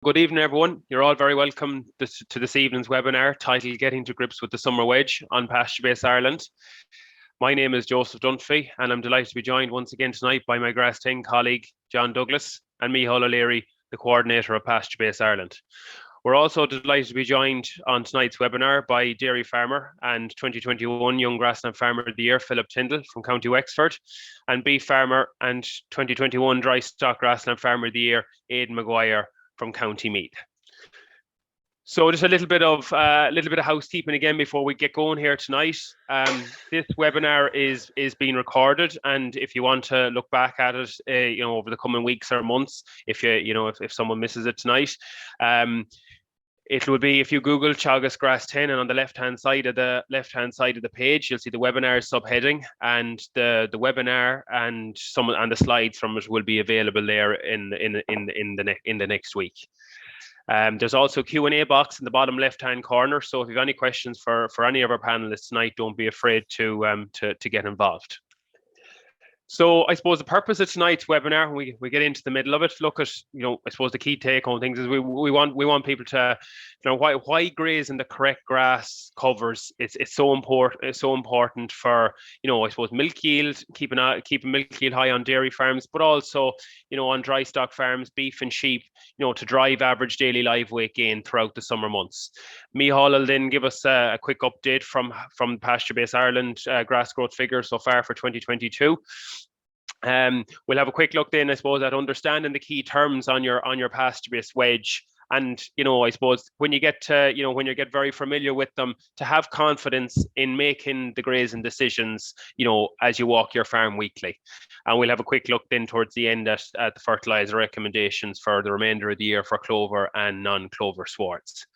Good evening, everyone. You're all very welcome to this evening's webinar titled Getting to Grips with the Summer Wedge on PastureBase Ireland. My name is Joseph Dunphy, and I'm delighted to be joined once again tonight by my Grass 10 colleague, John Douglas, and Micheal O'Leary, the coordinator of PastureBase Ireland. We're also delighted to be joined on tonight's webinar by Dairy Farmer and 2021 Young Grassland Farmer of the Year, Philip Tyndall from County Wexford, and Beef Farmer and 2021 Drystock Grassland Farmer of the Year, Aidan Maguire from County Meath. So just a little bit of housekeeping again before we get going here tonight. This webinar is being recorded, and if you want to look back at it, over the coming weeks or months, if someone misses it tonight, it will be if you Google Teagasc Grass 10, and on the left-hand side of the page, you'll see the webinar subheading, and the webinar and the slides from it will be available there in the next week. There's also a Q&A box in the bottom left-hand corner. So if you have any questions for any of our panelists tonight, don't be afraid to get involved. So I suppose the purpose of tonight's webinar, we get into the middle of it, look at, I suppose the key take home things is we want people to, why grazing the correct grass covers. It's so important for, I suppose milk yield, keeping milk yield high on dairy farms, but also, on dry stock farms, beef and sheep, to drive average daily live weight gain throughout the summer months. Micheal will then give us a quick update from PastureBase Ireland grass growth figures so far for 2022. We'll have a quick look then, I suppose, at understanding the key terms on your PastureBase wedge. And, I suppose when you get very familiar with them, to have confidence in making the grazing decisions, as you walk your farm weekly. And we'll have a quick look then towards the end at the fertiliser recommendations for the remainder of the year for clover and non-clover swards.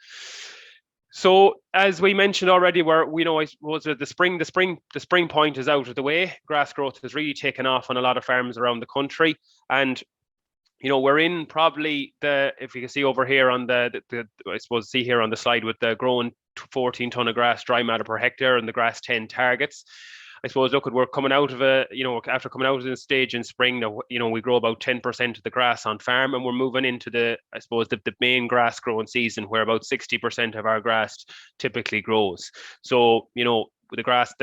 So as we mentioned already, I suppose the spring point is out of the way. Grass growth has really taken off on a lot of farms around the country, and we're in probably if you can see over here on see here on the slide with the growing 14 tonne of grass dry matter per hectare and the Grass 10 targets. I suppose, we're coming out of after coming out of the stage in spring, we grow about 10% of the grass on farm, and we're moving into the main grass growing season where about 60% of our grass typically grows. So, the grass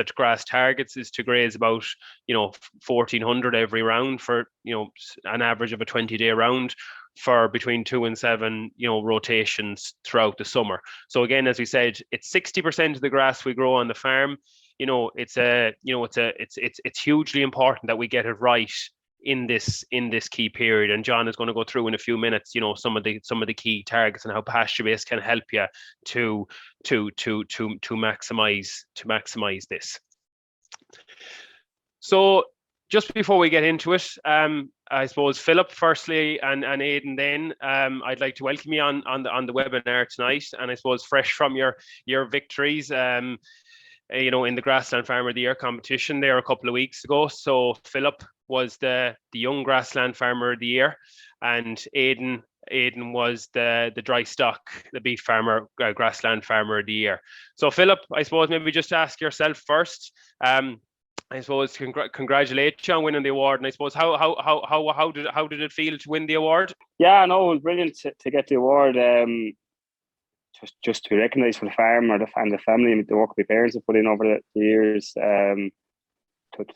targets is to graze about, 1,400 every round for, an average of a 20-day round for between 2 and 7, rotations throughout the summer. So again, as we said, it's 60% of the grass we grow on the farm. It's hugely important that we get it right in this key period. And John is going to go through in a few minutes, some of the key targets and how PastureBase can help you to maximize this. So just before we get into it, I suppose Philip firstly and Aidan then, I'd like to welcome you on the webinar tonight, and I suppose fresh from your victories. In the Grassland Farmer of the Year competition there a couple of weeks ago. So Philip was the Young Grassland Farmer of the Year, and Aidan was the Drystock, the Beef Farmer, Grassland Farmer of the Year. So Philip, I suppose maybe just ask yourself first. I suppose congratulate you on winning the award, and I suppose how did it feel to win the award? Yeah, no, it was brilliant to get the award. Just to be recognised for the farm and the family and the work my parents have put in over the years, to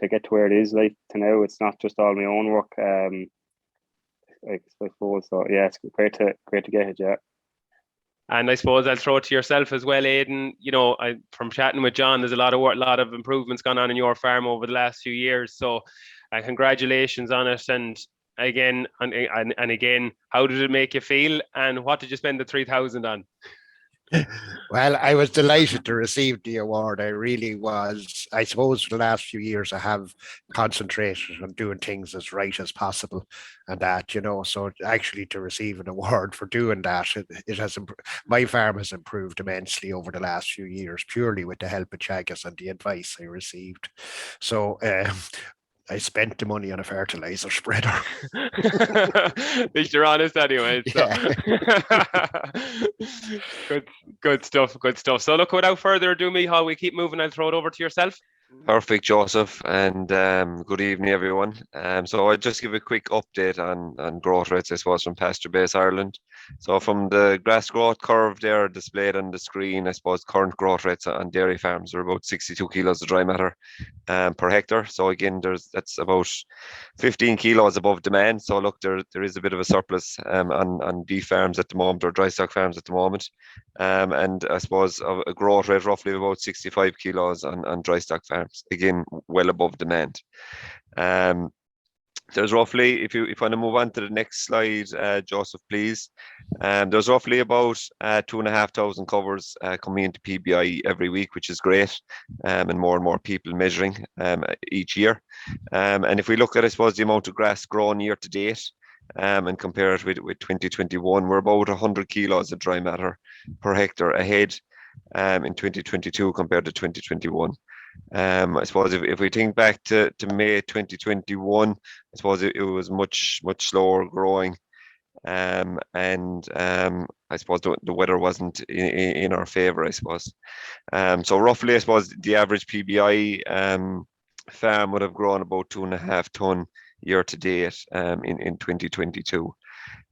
get to where it is like to now. It's not just all my own work. I suppose so. Yeah, it's great to get it. Yeah. And I suppose I'll throw it to yourself as well, Aidan. From chatting with John, there's a lot of improvements gone on in your farm over the last few years. So, congratulations on it. And again, how did it make you feel? And what did you spend the 3,000 on? Well, I was delighted to receive the award. I really was. I suppose for the last few years I have concentrated on doing things as right as possible, and that, so actually to receive an award for doing that, it has my farm has improved immensely over the last few years, purely with the help of Teagasc and the advice I received. So I spent the money on a fertiliser spreader. At least you're honest anyway. So. Yeah. Good stuff. So look, without further ado, Micheal, we keep moving. I'll throw it over to yourself. Perfect, Joseph, and good evening, everyone. So I'll just give a quick update on growth rates, I suppose, from PastureBase Ireland. So from the grass growth curve there displayed on the screen, I suppose current growth rates on dairy farms are about 62 kilos of dry matter per hectare. So again, that's about 15 kilos above demand. So look, there is a bit of a surplus on beef farms at the moment, or dry stock farms at the moment. And I suppose a growth rate roughly of about 65 kilos on dry stock farms, again, well above demand. There's roughly, if you want to move on to the next slide, Joseph, please. There's roughly about 2,500 covers coming into PBI every week, which is great, and more people measuring each year. And if we look at, I suppose, the amount of grass grown year to date, and compare it with 2021, we're about 100 kilos of dry matter per hectare ahead in 2022 compared to 2021. I suppose if we think back to May 2021, I suppose it was much slower growing, and I suppose the weather wasn't in our favour, I suppose. So roughly, I suppose the average PBI farm would have grown about 2.5 tonne year to date in 2022.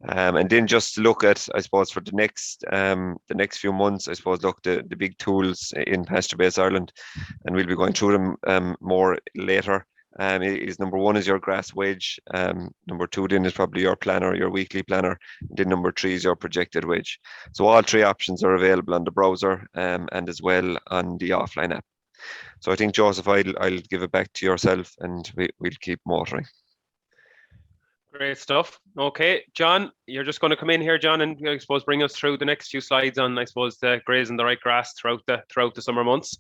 And then just look at, I suppose, for the next few months, I suppose, look, the big tools in PastureBase Ireland, and we'll be going through them more later. Is number one is your grass wedge. Number two then is probably your planner, your weekly planner. Then number three is your projected wedge. So all three options are available on the browser and as well on the offline app. So I think, Joseph, I'll give it back to yourself, and we'll keep motoring. Great stuff. Okay, John, you're just going to come in here, John, and I suppose bring us through the next few slides on, I suppose, grazing the right grass throughout the summer months.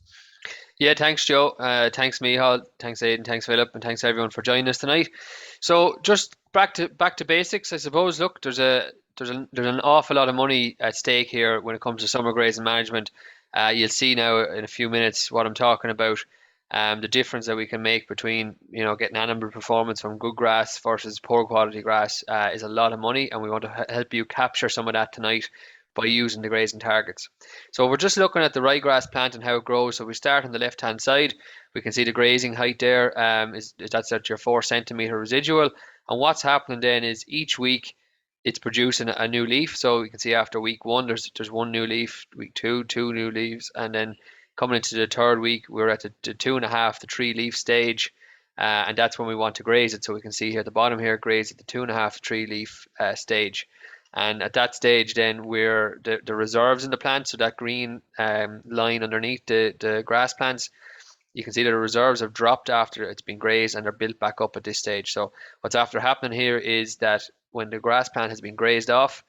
Yeah, thanks, Joe. Thanks, Micheal. Thanks, Aidan. Thanks, Philip, and thanks everyone for joining us tonight. So, just back to basics, I suppose. Look, there's an awful lot of money at stake here when it comes to summer grazing management. You'll see now in a few minutes what I'm talking about. The difference that we can make between getting animal performance from good grass versus poor quality grass is a lot of money, and we want to help you capture some of that tonight by using the grazing targets. So we're just looking at the ryegrass plant and how it grows. So we start on the left hand side. We can see the grazing height there. That's at your 4 centimeter residual. And what's happening then is each week it's producing a new leaf. So you can see after week 1 there's one new leaf, week 2 2 new leaves, and then coming into the third week we're at the 2.5 to 3 leaf stage, and that's when we want to graze it. So we can see here at the bottom here, graze at the 2.5 to 3 leaf stage. And at that stage, then we're the reserves in the plant. So that green line underneath the grass plants, you can see that the reserves have dropped after it's been grazed, and they're built back up at this stage. So what's after happening here is that when the grass plant has been grazed off,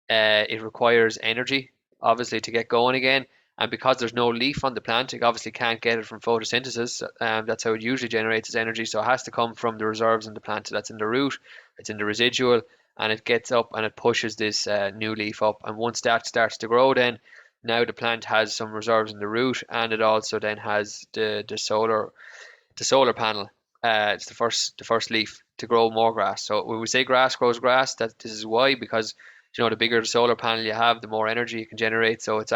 it requires energy, obviously, to get going again. And because there's no leaf on the plant, it obviously can't get it from photosynthesis. That's how it usually generates its energy. So it has to come from the reserves in the plant. So that's in the root, it's in the residual, and it gets up and it pushes this new leaf up. And once that starts to grow, then now the plant has some reserves in the root, and it also then has the solar panel. It's the first leaf to grow more grass. So when we say grass grows grass, this is why, because the bigger the solar panel you have, the more energy you can generate. So it's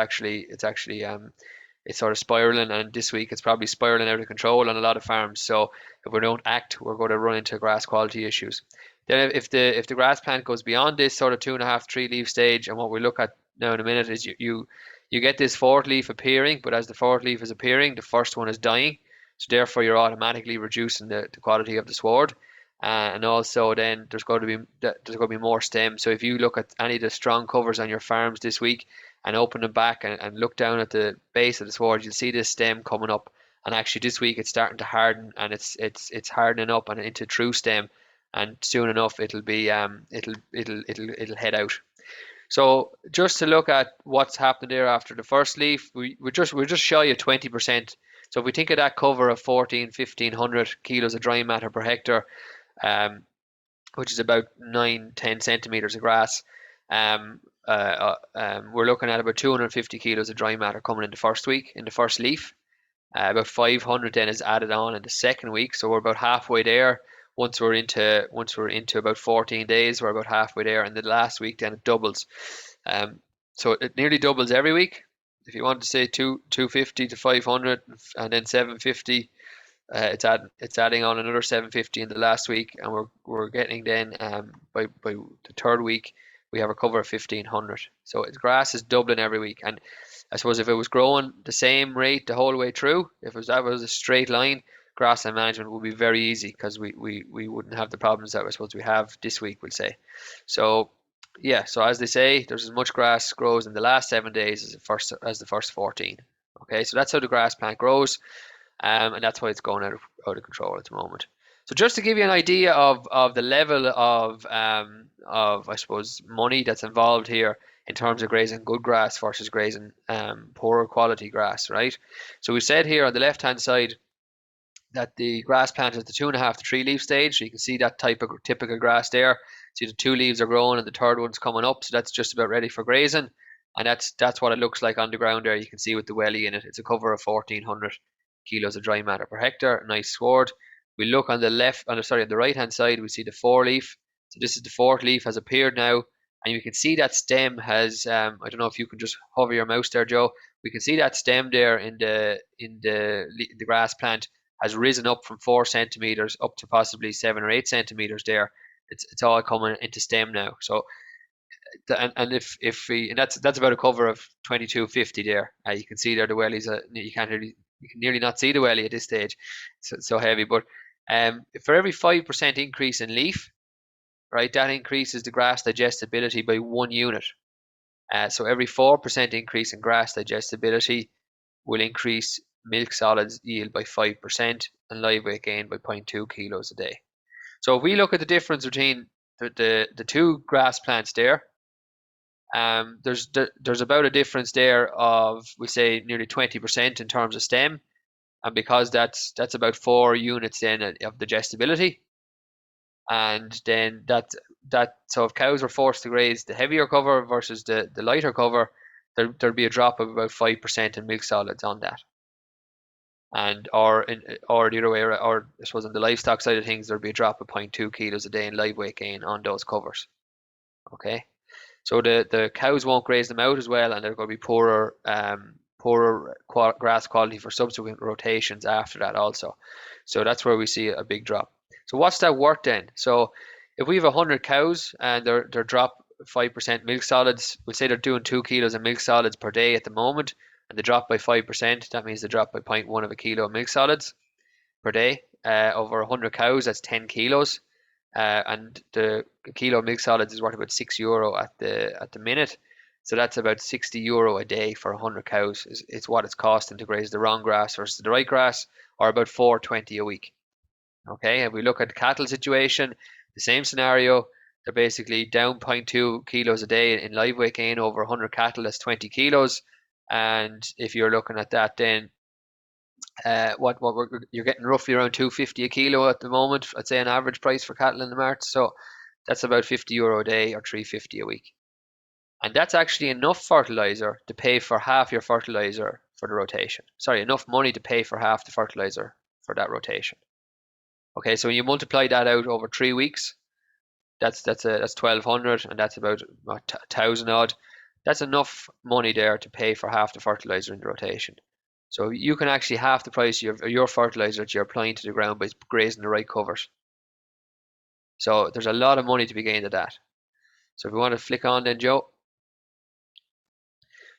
sort of spiraling, and this week it's probably spiraling out of control on a lot of farms. So if we don't act, we're going to run into grass quality issues. Then if the grass plant goes beyond this sort of 2.5 3 leaf stage, and what we look at now in a minute is you get this fourth leaf appearing, but as the fourth leaf is appearing, the first one is dying. So therefore you're automatically reducing the quality of the sward. And also then there's going to be more stem. So if you look at any of the strong covers on your farms this week and open them back and look down at the base of the sward, you'll see this stem coming up. And actually this week it's starting to harden, and it's hardening up and into true stem. And soon enough it'll be it'll head out. So just to look at what's happened there after the first leaf, we're just shy of 20%. So if we think of that cover of 1,500 kilos of dry matter per hectare, which is about 9-10 centimeters of grass, we're looking at about 250 kilos of dry matter coming in the first week, in the first leaf. About 500 then is added on in the second week, so we're about halfway there. Once we're into about 14 days, we're about halfway there, and the last week then it doubles. So it nearly doubles every week. If you want to say 250 to 500 and then 750, it's adding on another 750 in the last week, and we're getting then by the third week we have a cover of 1500. So grass is doubling every week. And I suppose if it was growing the same rate the whole way through, if that was a straight line, grassland management would be very easy because we wouldn't have the problems that I suppose we have this week, we'll say. So yeah, so as they say, there's as much grass grows in the last 7 days as the first 14. Okay, so that's how the grass plant grows, and that's why it's going out of control at the moment. So just to give you an idea of the level of I suppose money that's involved here in terms of grazing good grass versus grazing poorer quality grass, right? So we said here on the left hand side that the grass plant is the 2.5 to 3 leaf stage. So you can see that type of typical grass there. See the 2 leaves are growing and the third one's coming up. So that's just about ready for grazing. And that's what it looks like on the ground there. You can see with the welly in it. It's a cover of 1400 kilos of dry matter per hectare. Nice sward. We look on the right hand side, we see the 4 leaf. So this is the 4th leaf has appeared now. And you can see that stem has, I don't know if you can just hover your mouse there, Joe. We can see that stem there in the grass plant has risen up from 4 centimeters up to possibly 7 or 8 centimeters there. It's all coming into stem now. So and that's about a cover of 2250 there. You can see there the wellies. You can nearly not see the welly at this stage. It's so heavy. But for every 5% increase in leaf, right, that increases the grass digestibility by 1 unit. So every 4% increase in grass digestibility will increase milk solids yield by 5% and live weight gain by 0.2 kilos a day. So if we look at the difference between the two grass plants there, there's about a difference there of, we say, nearly 20% in terms of stem, and because that's about 4 units then of digestibility, and then so if cows were forced to graze the heavier cover versus the lighter cover, there'd be a drop of about 5% in milk solids on that. And or the other way, or I suppose on the livestock side of things, there'd be a drop of 0.2 kilos a day in live weight gain on those covers. Okay, so the cows won't graze them out as well, and they're going to be poorer grass quality for subsequent rotations after that also. So that's where we see a big drop. So what's that worth then? So if we have 100 cows and they're drop 5% milk solids, we'll say they're doing 2 kilos of milk solids per day at the moment, and they drop by 5%. That means they drop by 0.1 of a kilo of milk solids per day. Over 100 cows, that's 10 kilos. And the kilo of milk solids is worth about €6 at the minute. So that's about €60 a day for 100 cows. It's what it's costing to graze the wrong grass versus the right grass, or about $4.20 a week. Okay, if we look at the cattle situation, the same scenario. They're basically down 0.2 kilos a day in live weight gain over 100 cattle. That's 20 kilos. And if you're looking at that, then you're getting roughly around 250 a kilo at the moment. I'd say an average price for cattle in the mart. So that's about €50 a day or $3.50 a week. And that's actually enough fertilizer to pay for half your fertilizer for the rotation. Sorry, enough money to pay for half the fertilizer for that rotation. Okay, so when you multiply that out over 3 weeks, that's 1,200, and that's about 1,000 odd. That's enough money there to pay for half the fertilizer in the rotation. So you can actually half the price of your fertilizer that you're applying to the ground by grazing the right covers. So there's a lot of money to be gained at that. So if we want to flick on then, Joe.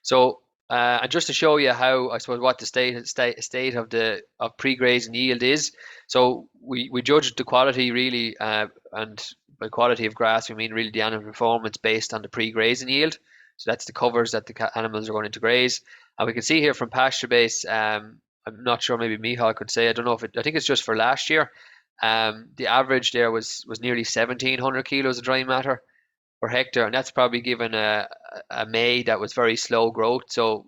So and just to show you how, I suppose, what the state of pre-grazing yield is. So we judge the quality really, and by quality of grass we mean really the animal performance based on the pre-grazing yield. So that's the covers that the animals are going to graze. And we can see here from PastureBase, I'm not sure, maybe Micheal could say, I don't know if I think it's just for last year. The average there was nearly 1,700 kilos of dry matter per hectare, and that's probably given a May that was very slow growth. So,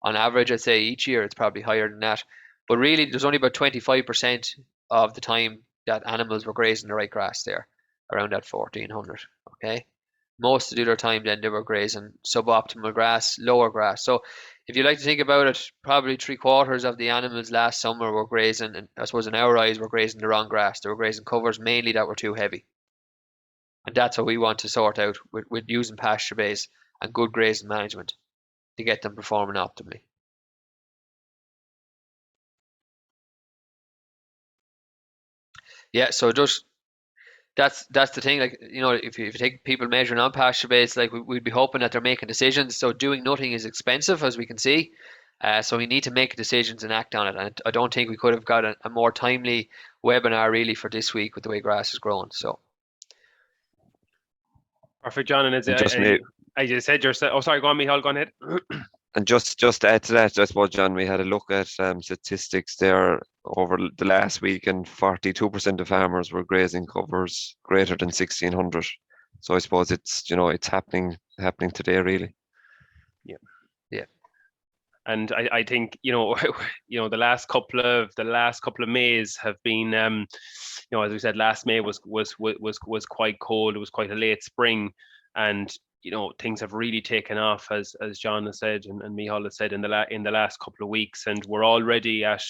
on average, I'd say each year it's probably higher than that. But really, there's only about 25% of the time that animals were grazing the right grass there, around that 1,400. Okay, most of the other time then they were grazing suboptimal grass, lower grass. So if you like to think about it, probably 3/4 of the animals last summer were grazing, and I suppose in our eyes were grazing the wrong grass. They were grazing covers mainly that were too heavy. And that's what we want to sort out with using PastureBase and good grazing management to get them performing optimally. Yeah, so just that's the thing. Like, you know, if you take people measuring on pasture base, like we'd be hoping that they're making decisions. So doing nothing is expensive, as we can see. So we need to make decisions and act on it. And I don't think we could have got a more timely webinar really for this week with the way grass is growing. So Perfect, John. And And just may, as you said yourself, oh, sorry, go on, Micheal, go on ahead. and just to add to that, I suppose, John, we had a look at statistics there over the last week, and 42% of farmers were grazing covers greater than 1,600. So I suppose it's, you know, it's happening today, really. And I think, you know, the last couple of Mays have been, you know, as we said, last May was quite cold. It was quite a late spring, and you know, things have really taken off, as John has said and Micheal has said in the last couple of weeks, and we're already at,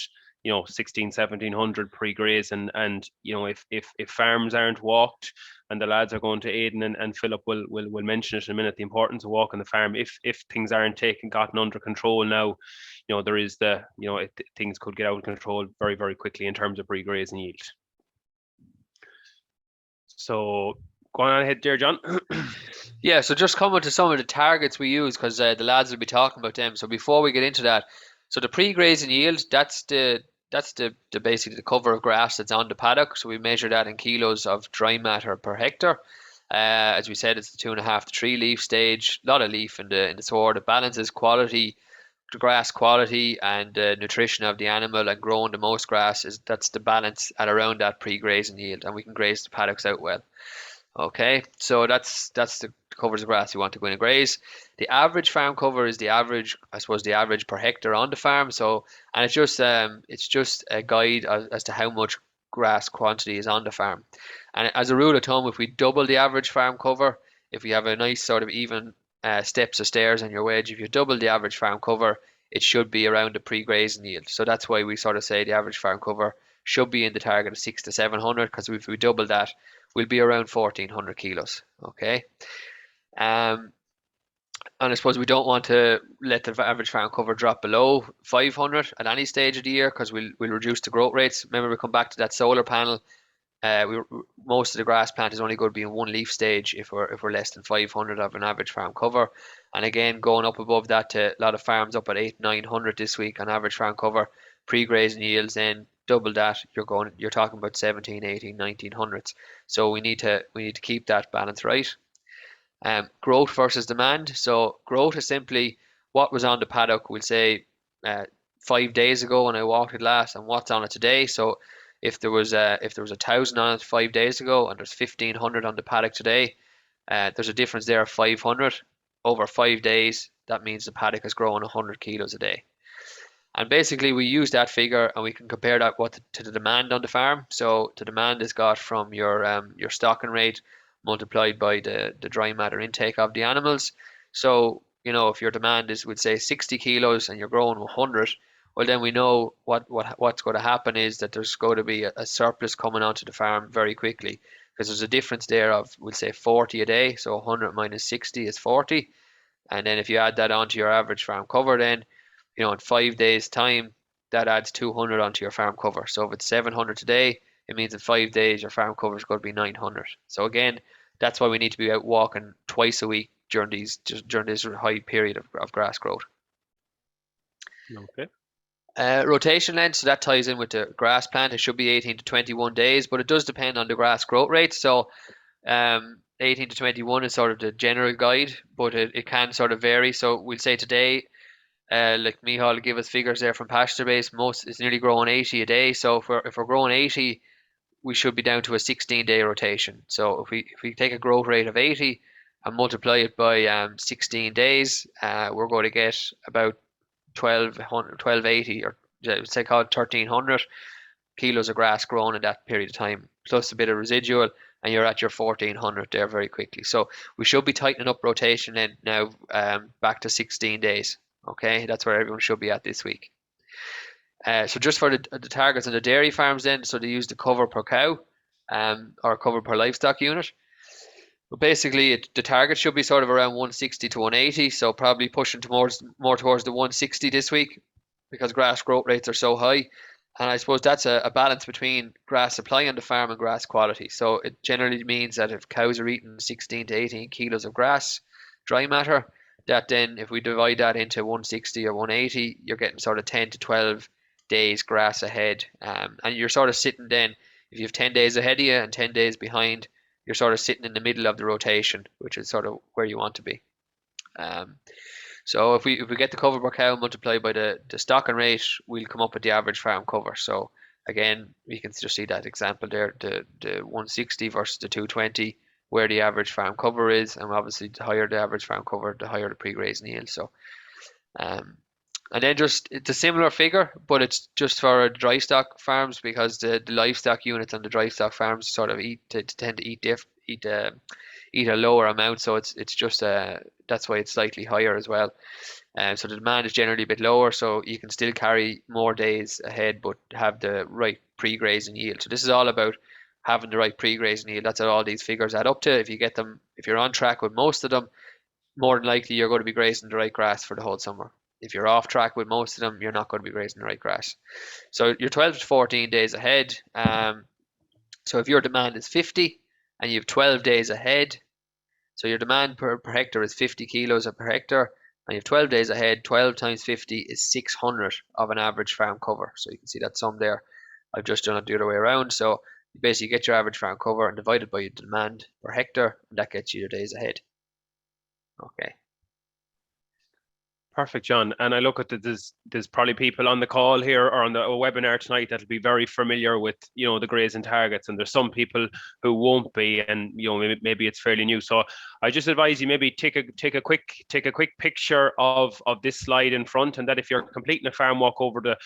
you know, 1,1700 pre-graze, and you know, if farms aren't walked, and the lads are going to Aidan and Philip will mention it in a minute, the importance of walking the farm. If things aren't gotten under control now, you know, there is things could get out of control very, very quickly in terms of pre-graze and yield. So go on ahead there, John. yeah, so just coming to some of the targets we use, because the lads will be talking about them. So before we get into that, so the pre-grazing yield, that's the basically the cover of grass that's on the paddock. So we measure that in kilos of dry matter per hectare. As we said, it's the 2.5 to 3 leaf stage. A lot of leaf in the sward. It balances quality, the grass quality, and nutrition of the animal, and growing the most grass. That's the balance at around that pre-grazing yield, and we can graze the paddocks out well. Okay, so that's the covers of grass you want to go in and graze. The average farm cover is the average, I suppose, the average per hectare on the farm. So, and it's just a guide as to how much grass quantity is on the farm. And as a rule of thumb, if we double the average farm cover, if we have a nice sort of even steps of stairs on your wedge, if you double the average farm cover, it should be around the pre-grazing yield. So that's why we sort of say the average farm cover should be in the target of 600 to 700, because if we double that, we'll be around 1,400 kilos. Okay. And I suppose we don't want to let the average farm cover drop below 500 at any stage of the year, because we'll reduce the growth rates. Remember, we come back to that solar panel. Most of the grass plant is only going to be in one leaf stage if we're less than 500 of an average farm cover. And again, going up above that to a lot of farms up at 800-900 this week on average farm cover, pre-grazing yields, then double that, you're talking about 17, 18, 1900s. So we need to keep that balance right. Growth versus demand. So growth is simply what was on the paddock, we'll say 5 days ago when I walked it last, and what's on it today. So if there was 1,000 on it 5 days ago and there's 1,500 on the paddock today, there's a difference there of 500 over 5 days. That means the paddock has grown 100 kilos a day. And basically we use that figure and we can compare that to the demand on the farm. So the demand is got from your stocking rate multiplied by the dry matter intake of the animals. So, you know, if your demand is, we'd say 60 kilos and you're growing 100, well, then we know what's going to happen is that there's going to be a surplus coming onto the farm very quickly, because there's a difference there of, we'll say 40 a day. So 100 minus 60 is 40. And then if you add that onto your average farm cover, then, you know, in 5 days time, that adds 200 onto your farm cover. So if it's 700 today, it means in 5 days your farm cover is going to be 900. So again, that's why we need to be out walking twice a week during this high period of grass growth. Okay. Rotation length, so that ties in with the grass plant. It should be 18 to 21 days, but it does depend on the grass growth rate. So 18 to 21 is sort of the general guide, but it can sort of vary. So we'll say today, like Micheal give us figures there from PastureBase, most is nearly growing 80 a day. So if we're growing 80, we should be down to a 16-day rotation. So if we take a growth rate of 80 and multiply it by 16 days, we're going to get about 1280, or say call it 1,300 kilos of grass grown in that period of time, plus a bit of residual, and you're at your 1,400 there very quickly. So we should be tightening up rotation then now back to 16 days. Okay, that's where everyone should be at this week. So just for the targets on the dairy farms then, so they use the cover per cow or cover per livestock unit. But basically the target should be sort of around 160 to 180, so probably pushing more towards the 160 this week, because grass growth rates are so high. And I suppose that's a balance between grass supply on the farm and grass quality. So it generally means that if cows are eating 16 to 18 kilos of grass, dry matter, that then if we divide that into 160 or 180, you're getting sort of 10 to 12 days grass ahead. And you're sort of sitting then, if you have 10 days ahead of you and 10 days behind, you're sort of sitting in the middle of the rotation, which is sort of where you want to be. So if we get the cover per cow multiplied by the stocking rate, we'll come up with the average farm cover. So again, we can just see that example there, the 160 versus the 220, where the average farm cover is, and obviously the higher the average farm cover, the higher the pre-grazing yield. So and then just it's a similar figure, but it's just for dry stock farms, because the livestock units on the dry stock farms sort of tend to eat a lower amount, so it's just that's why it's slightly higher as well. So the demand is generally a bit lower, so you can still carry more days ahead, but have the right pre-grazing yield. So this is all about having the right pre-grazing yield. That's what all these figures add up to. If you get them, if you're on track with most of them, more than likely you're going to be grazing the right grass for the whole summer. If you're off track with most of them, you're not going to be grazing the right grass. So you're 12 to 14 days ahead. So if your demand is 50 and you have 12 days ahead, so your demand per hectare is 50 kilos per hectare, and you have 12 days ahead. 12 times 50 is 600 of an average farm cover. So you can see that sum there. I've just done it the other way around. So you basically get your average farm cover and divide it by your demand per hectare, and that gets you your days ahead. Okay. Perfect, John. And I look at there's probably people on the call here or on the webinar tonight that'll be very familiar with, you know, the grazing targets, and there's some people who won't be, and you know, maybe it's fairly new. So I just advise you maybe take a quick picture of this slide in front, and that if you're completing a farm walk over the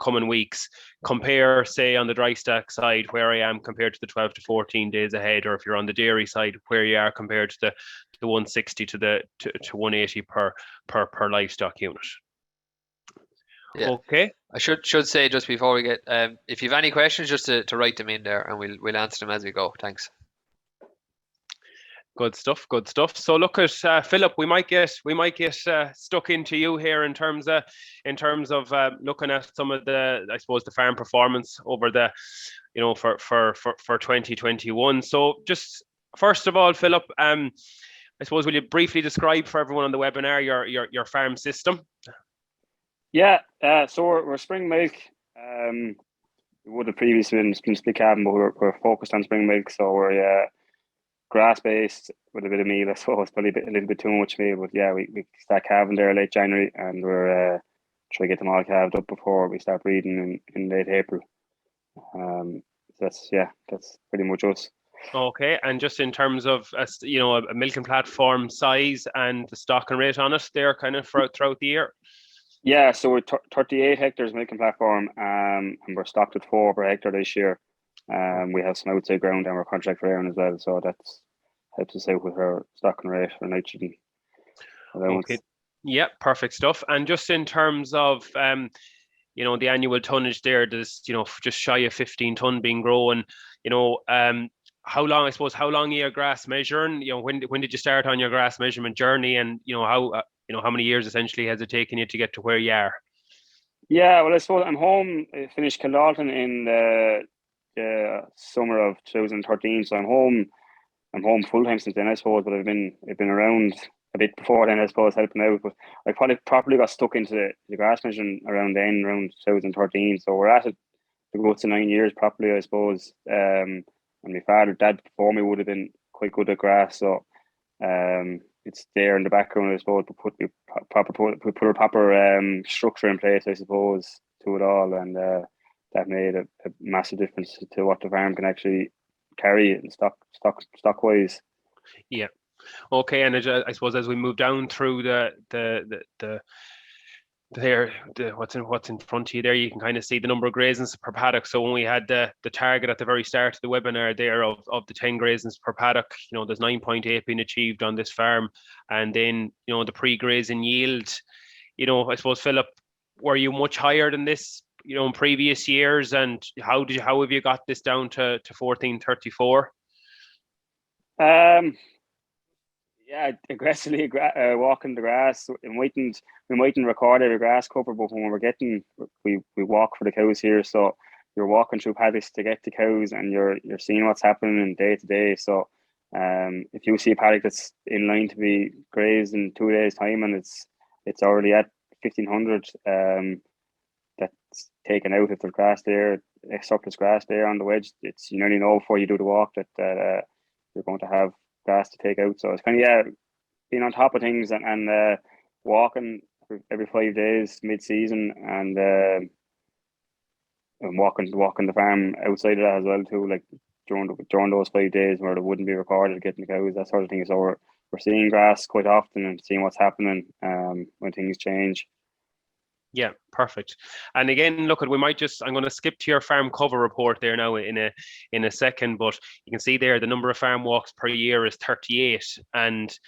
coming weeks, compare, say, on the dry stock side where I am compared to the 12 to 14 days ahead, or if you're on the dairy side where you are compared to the 160 to 180 per livestock unit. Yeah. Okay. I should say just before we get, if you have any questions, just to write them in there, and we'll answer them as we go. Thanks. Good stuff. So look at Philip. We might get stuck into you here in terms of looking at some of the, I suppose, the farm performance over the, you know, for 2021. So just first of all, Philip, I suppose, will you briefly describe for everyone on the webinar your farm system? Yeah, so we're spring milk. We would have previously been split calving, but we're focused on spring milk. So we're grass based with a bit of meal. I suppose probably a little bit too much meal, but yeah, we start calving there late January, and we're trying to get them all calved up before we start breeding in late April. That's pretty much us. Okay, and just in terms of you know, a milking platform size and the stocking rate on it, there kind of throughout the year. Yeah, so we're 38 hectares milking platform, and we're stocked at 4 per hectare this year. We have some outside ground and we're contract for as well, so that's helps us out with our stocking rate for nitrogen allowance. Okay, yeah, perfect stuff. And just in terms of you know, the annual tonnage there, there's, you know, just shy of 15 ton being grown. You know, how long are your grass measuring? You know, when did you start on your grass measurement journey, and you know how many years essentially has it taken you to get to where you are? Yeah, well, I suppose I'm home. I finished Kildalton in the summer of 2013, so I'm home full time since then, I suppose. But I've been around a bit before then, I suppose, helping out. But I probably properly got stuck into the grass measuring around 2013. So we're at it to go to 9 years properly, I suppose. And my dad before me would have been quite good at grass, so it's there in the background, I suppose. We put a proper structure in place, I suppose, to it all, and that made a massive difference to what the farm can actually carry and stock wise. Yeah. Okay, and I suppose as we move down through what's in front of you there, you can kind of see the number of grazings per paddock. So when we had the target at the very start of the webinar there of the 10 grazings per paddock, you know, there's 9.8 being achieved on this farm. And then, you know, the pre-grazing yield, you know, I suppose, Philip, were you much higher than this, you know, in previous years? And how have you got this down to 1434? Yeah, aggressively walking the grass. We mightn't record every grass cover, but when we walk for the cows here. So you're walking through paddocks to get the cows, and you're seeing what's happening in day to day. So if you see a paddock that's in line to be grazed in 2 days' time, and it's already at 1500, that's taken out. If there's grass there, surplus grass there on the wedge, you nearly know before you do the walk that you're going to have grass to take out. So it's kind of being on top of things, and walking every 5 days mid season, and walking the farm outside of that as well too, like during those 5 days where it wouldn't be recorded, getting the cows, that sort of thing. So we're seeing grass quite often and seeing what's happening when things change. Yeah, perfect. And again, look, I'm going to skip to your farm cover report there now in a second, but you can see there the number of farm walks per year is 38, and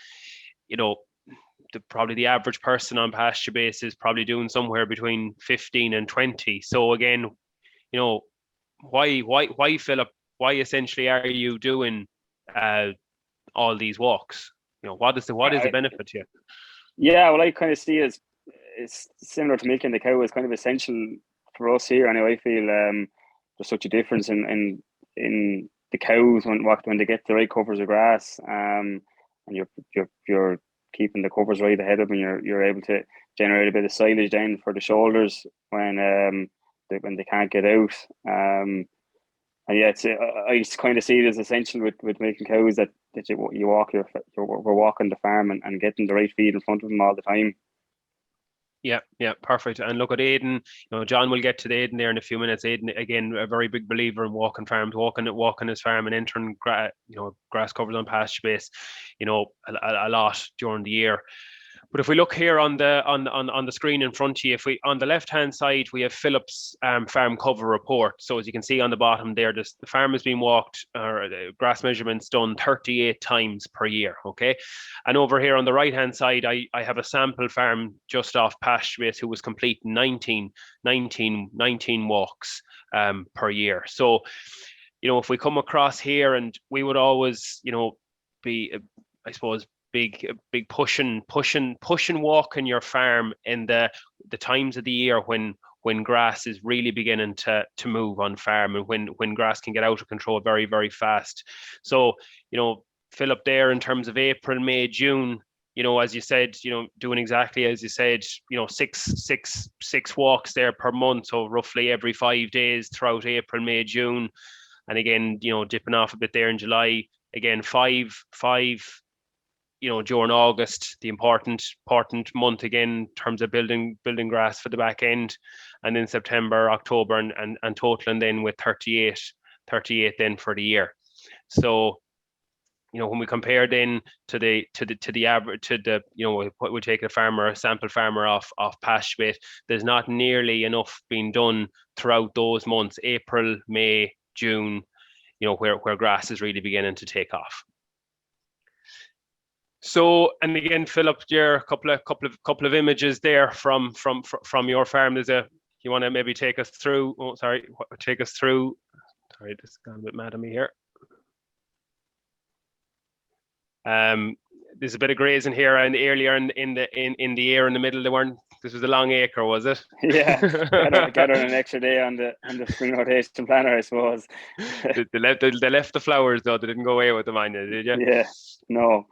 probably the average person on PastureBase is probably doing somewhere between 15 and 20. So again, why Philip? Why essentially are you doing all these walks? What is the benefit to you? Yeah, well, I kind of see it's similar to milking the cow. It's kind of essential for us here. Anyway, I feel there's such a difference in the cows when they get the right covers of grass, and you're keeping the covers right ahead of them. You're able to generate a bit of silage then for the shoulders when they can't get out. And yeah, I just kind of see it as essential with milking cows that we're walking the farm and getting the right feed in front of them all the time. Yeah, perfect. And look at Aidan. John will get to the Aidan there in a few minutes. Aidan, again, a very big believer in walking farms, walking his farm and entering grass covers on PastureBase, a lot during the year. But if we look here on the screen in front of you, on the left hand side we have Philip's farm cover report. So as you can see on the bottom there, the farm has been walked, or grass measurements done 38 times per year. Okay, and over here on the right hand side, I have a sample farm just off PastureBase who was completing 19 walks per year. So if we come across here, and we would always be, I suppose, big pushing walking your farm in the times of the year when grass is really beginning to move on farm, and when grass can get out of control very, very fast. So Philip, there in terms of April, May, June, as you said, doing exactly as you said, six walks there per month, so roughly every 5 days throughout April, May, June, and again dipping off a bit there in July, again five during August, the important month again in terms of building grass for the back end, and then September, October, and totaling then with 38 then for the year. So when we compare then to the average, we take a sample farmer off PastureBase, there's not nearly enough being done throughout those months, April, May, June, where grass is really beginning to take off. So, and again, Philip, there a couple of images there from your farm. You want to maybe take us through? Oh, sorry, take us through. Sorry, this is gone a bit mad at me here. There's a bit of grazing here, and earlier in the year in the middle, this was a long acre, was it? Yeah, gathering an extra day on the spring rotation planner, I suppose. They left the flowers though. They didn't go away with them, did you? Yeah, no.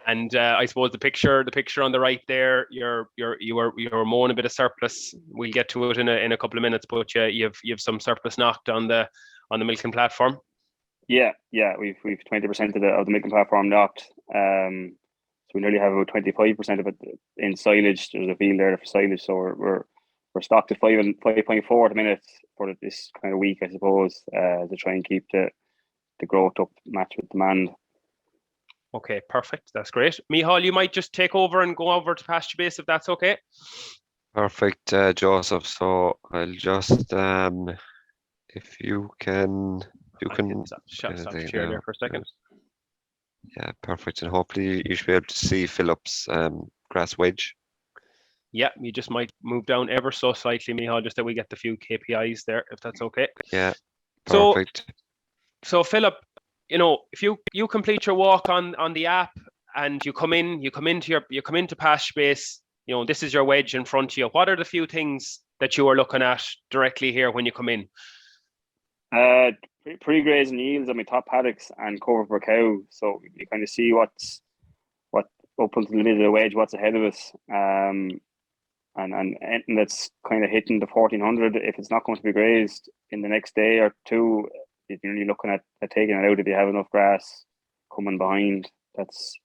And I suppose the picture on the right there, you were mowing a bit of surplus. We'll get to it in a couple of minutes, but you have some surplus knocked on the milking platform. Yeah, we've 20% of the milking platform knocked. So we nearly have about 25% of it in silage. There's a field there for silage, so we're stocked at 5.4 at the minute for this kind of week, I suppose, to try and keep the growth up, match with demand. Okay, perfect. That's great. Micheal, you might just take over and go over to PastureBase if that's okay. Perfect, Joseph. So I'll just if you can stop the chair there for a second. Yeah, perfect. And hopefully you should be able to see Philip's grass wedge. Yeah, you just might move down ever so slightly, Micheal, just that we get the few KPIs there, if that's okay. Yeah, perfect. So Philip, if you complete your walk on the app, and you come into PastureBase. You know, this is your wedge in front of you. What are the few things that you are looking at directly here when you come in? Pre-grazing yields on my top paddocks and cover per cow. So you kind of see what up until the middle of the wedge, what's ahead of us. And anything that's kind of hitting the 1400, if it's not going to be grazed in the next day or two, you're really looking at taking it out if you have enough grass coming behind. That's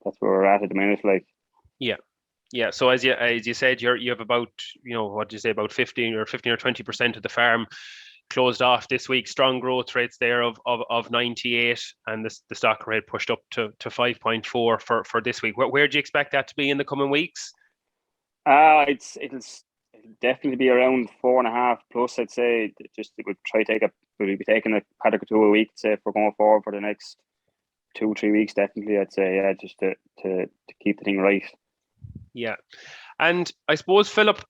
where we're at the minute. Like, yeah. So as you said, you have about, you know, what do you say, about 15 or 20% of the farm closed off this week. Strong growth rates there of 98, and the stock rate pushed up to 5.4 for this week. Where do you expect that to be in the coming weeks? It'll definitely be around 4.5 plus. I'd say just we'll be taking a paddock or two a week. Say if we're going forward for the next 2-3 weeks, definitely. I'd say just to keep the thing right. Yeah, and I suppose, Philip,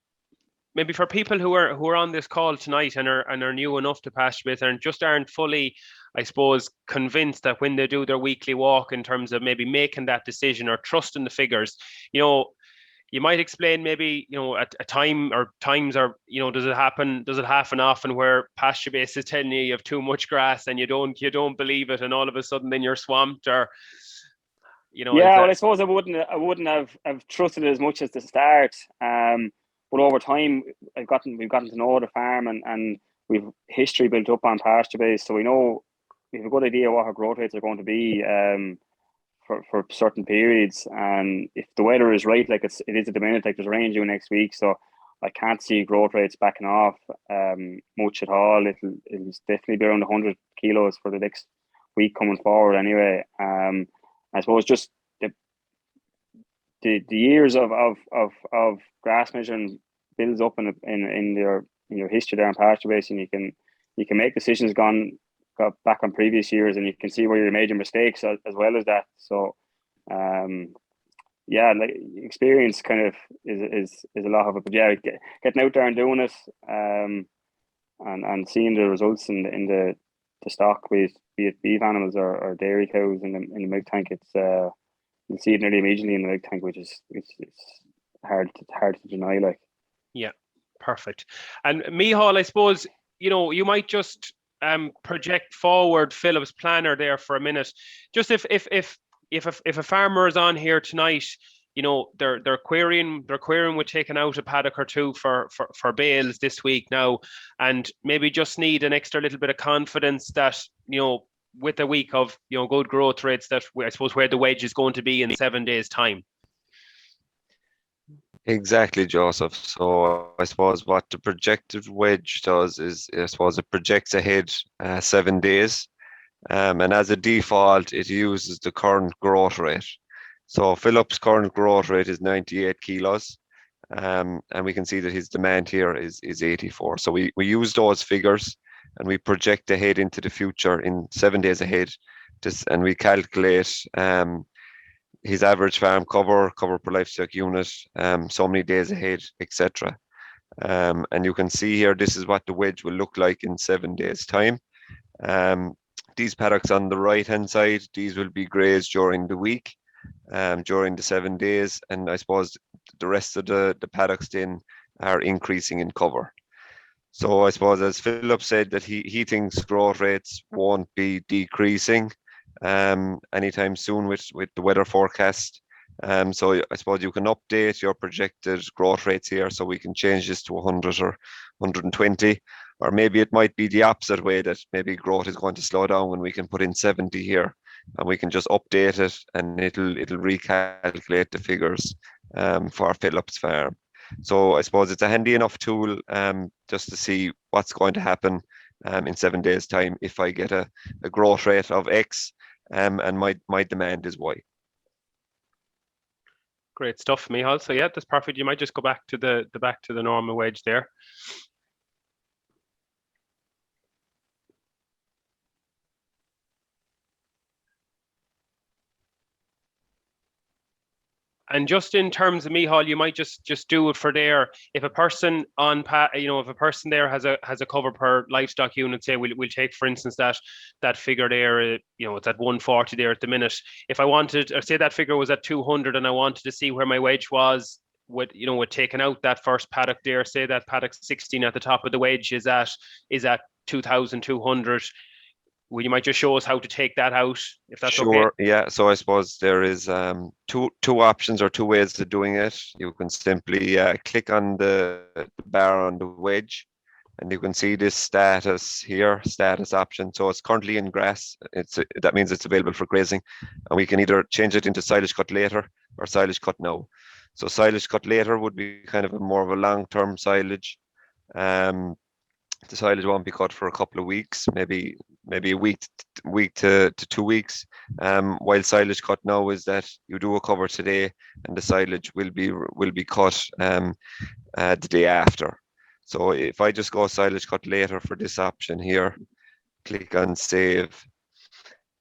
maybe for people who are on this call tonight and are new enough to PastureBase and just aren't fully, I suppose, convinced that when they do their weekly walk in terms of maybe making that decision or trusting the figures, you know, you might explain maybe, you know, at a time or times, or, you know, does it happen often where PastureBase is telling you have too much grass and you don't believe it, and all of a sudden then you're swamped, or, you know? Yeah, well, I suppose I wouldn't have trusted it as much as the start. But over time, we've gotten to know the farm, and we've history built up on PastureBase, so we know we have a good idea what our growth rates are going to be for certain periods. And if the weather is right, like it is at the minute, like there's rain due next week, so I can't see growth rates backing off much at all. It'll definitely be around 100 kilos for the next week coming forward. Anyway, I suppose just the years of grass measuring builds up in your history there on PastureBase, and you can make decisions gone back on previous years, and you can see where your major mistakes as well as that. So yeah, like experience kind of is a lot of it. But yeah, getting out there and doing it, and seeing the results in the stock, be it beef animals or dairy cows in the milk tank, it's you'll see it nearly immediately in the milk tank, which is it's hard to deny. Like, yeah, perfect. And Micheal, I suppose, you know, you might just project forward Philip's planner there for a minute. Just if a farmer is on here tonight, you know, they're querying with taking out a paddock or two for bales this week now, and maybe just need an extra little bit of confidence that, you know, with a week of, you know, good growth rates, that I suppose where the wedge is going to be in 7 days' time. Exactly, Joseph. So I suppose what the projected wedge does is, I suppose, it projects ahead 7 days, and as a default, it uses the current growth rate. So Philip's current growth rate is 98 kilos, and we can see that his demand here is 84. So we use those figures and we project ahead into the future in 7 days ahead, and we calculate his average farm cover per livestock unit, so many days ahead, etc. And you can see here, this is what the wedge will look like in 7 days' time. These paddocks on the right hand side, these will be grazed during the week, during the 7 days, and I suppose the rest of the paddocks then are increasing in cover. So I suppose, as Philip said, that he thinks growth rates won't be decreasing anytime soon with the weather forecast. So I suppose you can update your projected growth rates here, so we can change this to 100 or 120, or maybe it might be the opposite way, that maybe growth is going to slow down when we can put in 70 here, and we can just update it and it'll recalculate the figures for Philip's farm. So I suppose it's a handy enough tool just to see what's going to happen in 7 days' time if I get a growth rate of X and my demand is Y. Great stuff, Micheal. So yeah, that's perfect. You might just go back to the normal wedge there. And just in terms of Micheal, you might just do it for there. If a person if a person there has a cover per livestock unit, say we'll take for instance that figure there, it's at 140 there at the minute. If I wanted, or say that figure was at 200, and I wanted to see where my wedge was with taking out that first paddock there, say that paddock 16 at the top of the wedge is at 2,200. Well, you might just show us how to take that out, if that's okay. Sure, yeah. So I suppose there is two options or two ways of doing it. You can simply click on the bar on the wedge, and you can see this status here, status option. So it's currently in grass. That means it's available for grazing, and we can either change it into silage cut later or silage cut now. So silage cut later would be kind of more of a long-term silage. The silage won't be cut for a couple of weeks, maybe a week to 2 weeks. While silage cut now is that you do a cover today, and the silage will be cut the day after. So if I just go silage cut later for this option here, click on save,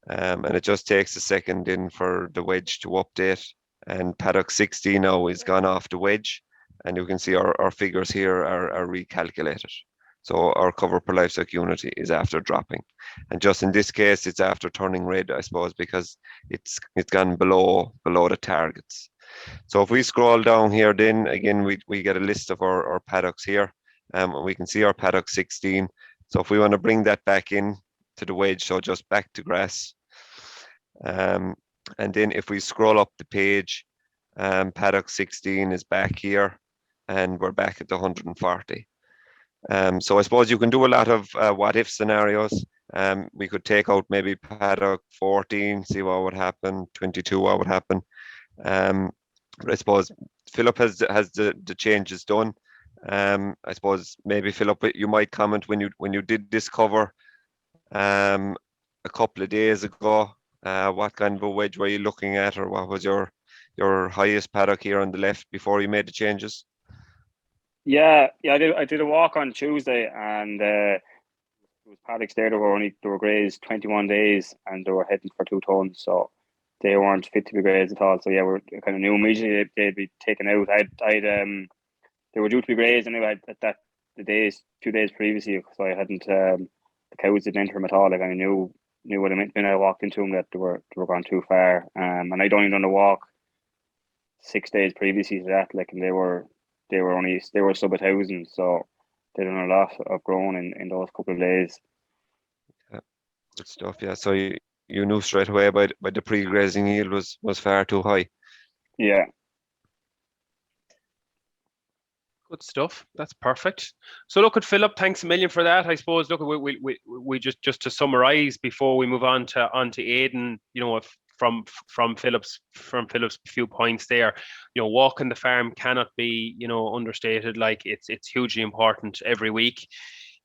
and it just takes a second in for the wedge to update. And paddock 60 now is gone off the wedge, and you can see our figures here are recalculated. So our cover per livestock unit is after dropping, and just in this case, it's after turning red, I suppose, because it's gone below the targets. So if we scroll down here, then again we get a list of our paddocks here, and we can see our paddock 16. So if we want to bring that back in to the wedge, so just back to grass, and then if we scroll up the page, paddock 16 is back here, and we're back at the 140. So I suppose you can do a lot of what if scenarios. We could take out maybe paddock 14, see what would happen, 22, what would happen. But I suppose Philip has the changes done. I suppose maybe Philip, you might comment when you did this cover a couple of days ago. What kind of a wedge were you looking at, or what was your highest paddock here on the left before you made the changes? Yeah, I did a walk on Tuesday, and there was paddocks there that were grazed 21 days, and they were heading for 2 tons, so they weren't fit to be grazed at all. So yeah, we kind of knew immediately they'd be taken out. They were due to be grazed anyway at 2 days previously, so I hadn't the cows didn't enter them at all. Like, I knew what I meant when I walked into them, that they were gone too far. And I'd only done a walk 6 days previously to that, like, and they were sub 1,000, so they done a lot of growing in those couple of days. Yeah, good stuff. Yeah, so you knew straight away by the pre-grazing yield was far too high. Yeah. Good stuff. That's perfect. So look at Philip. Thanks a million for that. I suppose. Look, we just to summarise before we move on to Aidan. From Philip's few points there, walking the farm cannot be understated. Like, it's hugely important every week.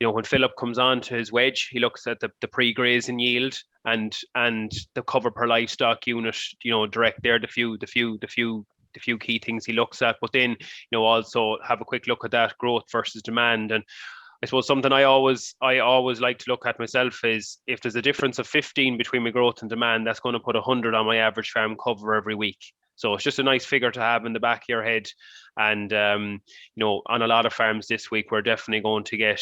When Philip comes on to his wedge, he looks at the pre-grazing yield and the cover per livestock unit. Direct there, the few key things he looks at, but then also have a quick look at that growth versus demand. And I suppose something I always like to look at myself is, if there's a difference of 15 between my growth and demand, that's going to put 100 on my average farm cover every week. So it's just a nice figure to have in the back of your head. And on a lot of farms this week, we're definitely going to get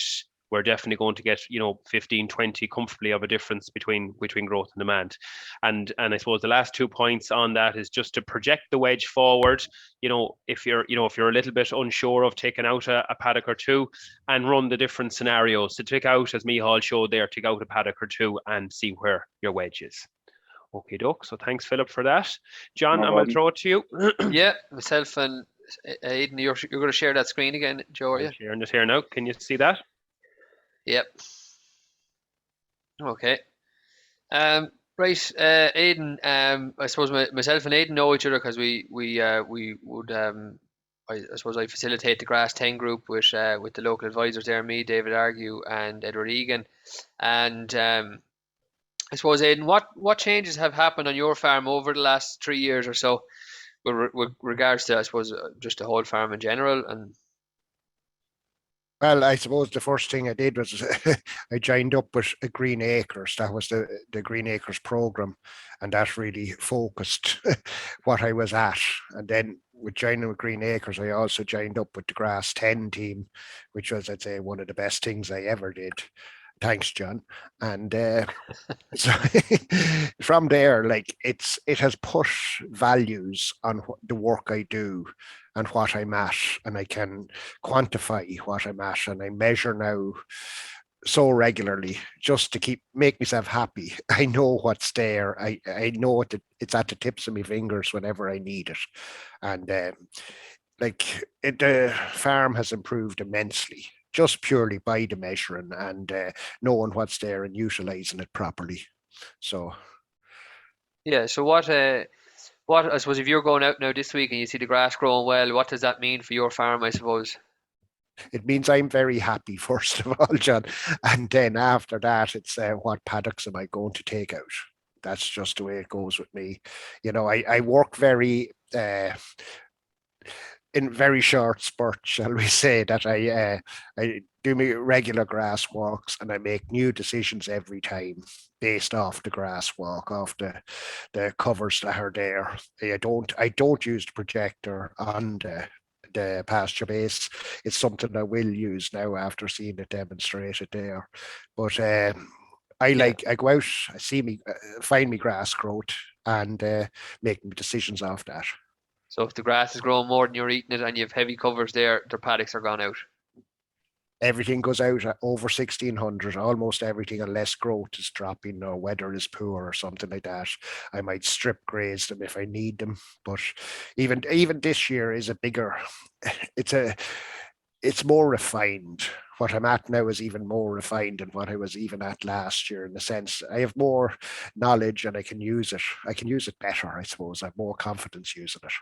15, 20 comfortably of a difference between growth and demand. And I suppose the last 2 points on that is just to project the wedge forward. If you're a little bit unsure of taking out a paddock or two, and run the different scenarios to take out, as Micheal showed there, take out a paddock or two and see where your wedge is. Okay, Doc. So thanks, Philip, for that. John, I'm going to throw it to you. Yeah, myself and Aidan, you're going to share that screen again, Joe, are you? I'm sharing it here now. Can you see that? Yep. Okay. Right, Aidan. I suppose myself and Aidan know each other because we would I suppose I facilitate the Grass 10 group with the local advisors there, me, David Argue, and Edward Egan. And I suppose, Aidan, what changes have happened on your farm over the last 3 years or so, with regards to, I suppose, just the whole farm in general? And Well, I suppose the first thing I did was I joined up with Green Acres. That was the Green Acres program, and that really focused what I was at. And then with joining with Green Acres, I also joined up with the Grass 10 team, which was, I'd say, one of the best things I ever did. Thanks, John. And so from there, like it has put values on the work I do and what I'm at, and I can quantify what I'm at, and I measure now so regularly just to make myself happy. I know what's there. I know it's at the tips of my fingers whenever I need it, and the farm has improved immensely just purely by the measuring and knowing what's there and utilizing it properly. So Yeah. So what I suppose if you're going out now this week and you see the grass growing well, what does that mean for your farm? I suppose. it means I'm very happy, first of all, John. And then after that, it's what paddocks am I going to take out? That's just the way it goes with me. You know, I work in very short spurts, shall we say, that I do my regular grass walks and I make new decisions every time based off the grass walk, off the covers that are there. I don't use the projector on the pasture base. It's something I will use now after seeing it demonstrated there. But I go out, I see me, find me grass growth and make my decisions off that. So if the grass is growing more than you're eating it and you have heavy covers there, their paddocks are gone out. Everything goes out at over 1600, almost everything, unless growth is dropping or weather is poor or something like that. I might strip graze them if I need them. But even this year is a bigger, it's more refined. What I'm at now is even more refined than what I was even at last year, in the sense I have more knowledge and I can use it. I can use it better, I suppose. I have more confidence using it.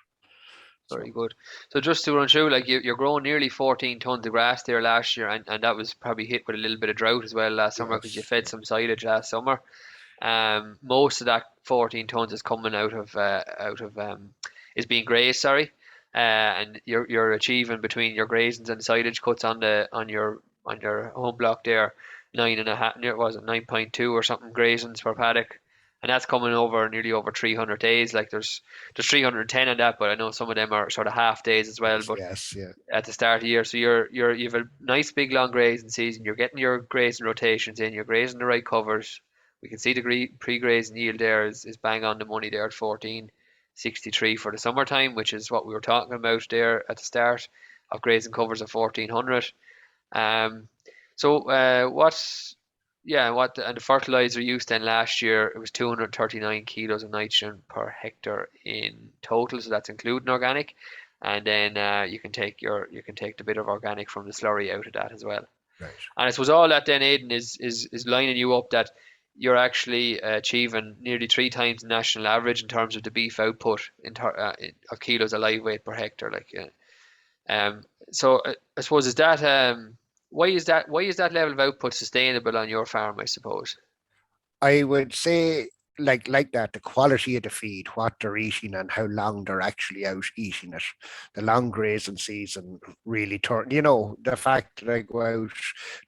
Very good. So just to run through, like you're growing nearly 14 tons of grass there last year, and that was probably hit with a little bit of drought as well last summer because you fed some silage last summer. Most of that 14 tons is coming out of is being grazed, sorry, and you're achieving between your grazings and silage cuts on your home block there 9.5, was it 9.2 or something grazings per paddock. And that's coming over nearly over 300 days. Like there's 310 on that, but I know some of them are sort of half days as well. But yes, yeah. At the start of the year, so you've a nice big long grazing season. You're getting your grazing rotations in. You're grazing the right covers. We can see the pre-grazing yield there is bang on the money there at 1463 for the summertime, which is what we were talking about there at the start of grazing covers of 1400. And the fertilizer use then last year, it was 239 kilos of nitrogen per hectare in total, so that's including organic, and then you can take the bit of organic from the slurry out of that as well. Right. And I suppose all that then, Aidan, is lining you up that you're actually achieving nearly 3 times the national average in terms of the beef output of kilos of live weight per hectare. So I suppose is that. Why is that level of output sustainable on your farm, I suppose? I would say like that, the quality of the feed, what they're eating and how long they're actually out eating it. The long grazing season really the fact that I go out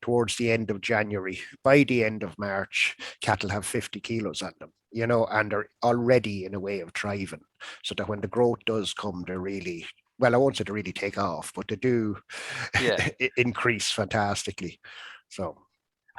towards the end of January, by the end of March, cattle have 50 kilos on them, and they're already in a way of thriving. So that when the growth does come, they're really, well, I won't say to really take off, but they do increase fantastically. So,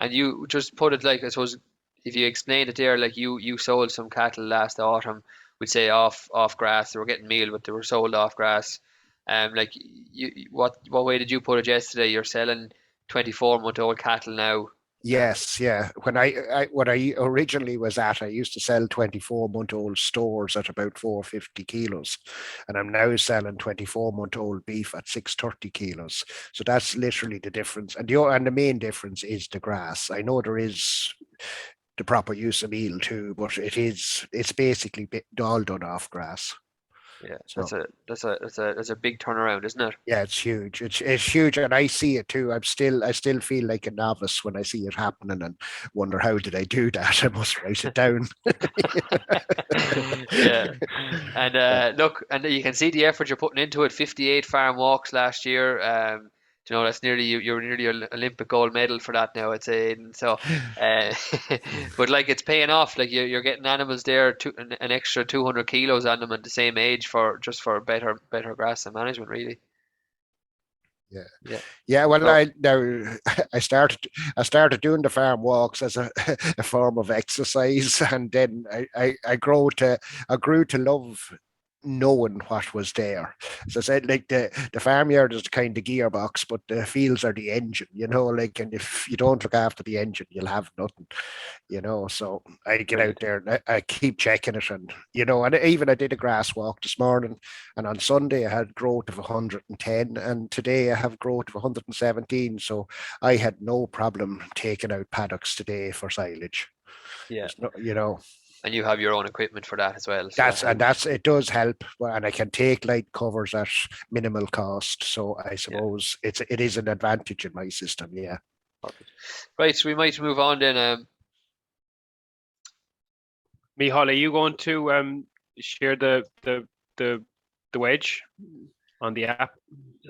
and you just put it like, I suppose, if you explained it there, like you sold some cattle last autumn, we'd say off grass. They were getting meal, but they were sold off grass. What way did you put it yesterday? You're selling 24-month-old cattle now. Yes, yeah. When I originally was at, I used to sell 24-month-old stores at about 450 kilos, and I'm now selling 24-month-old beef at 630 kilos. So that's literally the difference. And the main difference is the grass. I know there is the proper use of meal too, but it's basically all done off grass. Yeah, so that's a big turnaround, isn't it? Yeah, it's huge. It's huge, and I see it too. I still feel like a novice when I see it happening, and wonder how did I do that? I must write it down. Yeah, and look, and you can see the effort you're putting into it. 58 farm walks last year. You know, that's nearly you're nearly an Olympic gold medal for that now, I'd say. And so, but like it's paying off. Like you're getting animals there, an extra 200 kilos on them at the same age for better grassland management, really. Yeah. Yeah. Yeah, well, So, I started doing the farm walks as a, a form of exercise, and then I grew to love knowing what was there. So I said, like the farmyard is the kind of gearbox, but the fields are the engine, you know, like, and if you don't look after the engine, you'll have nothing, you know. So I get out brilliant. there and I keep checking it, and you know, and even I did a grass walk this morning, and on Sunday I had growth of 110, and today I have growth of 117. So I had no problem taking out paddocks today for silage. Yeah. There's no, you know, And you have your own equipment for that as well. So that helps. that's it does help, and I can take light covers at minimal cost. So I suppose it is an advantage in my system. Yeah. Perfect. Right, so we might move on then. Micheal, are you going to share the wedge on the app?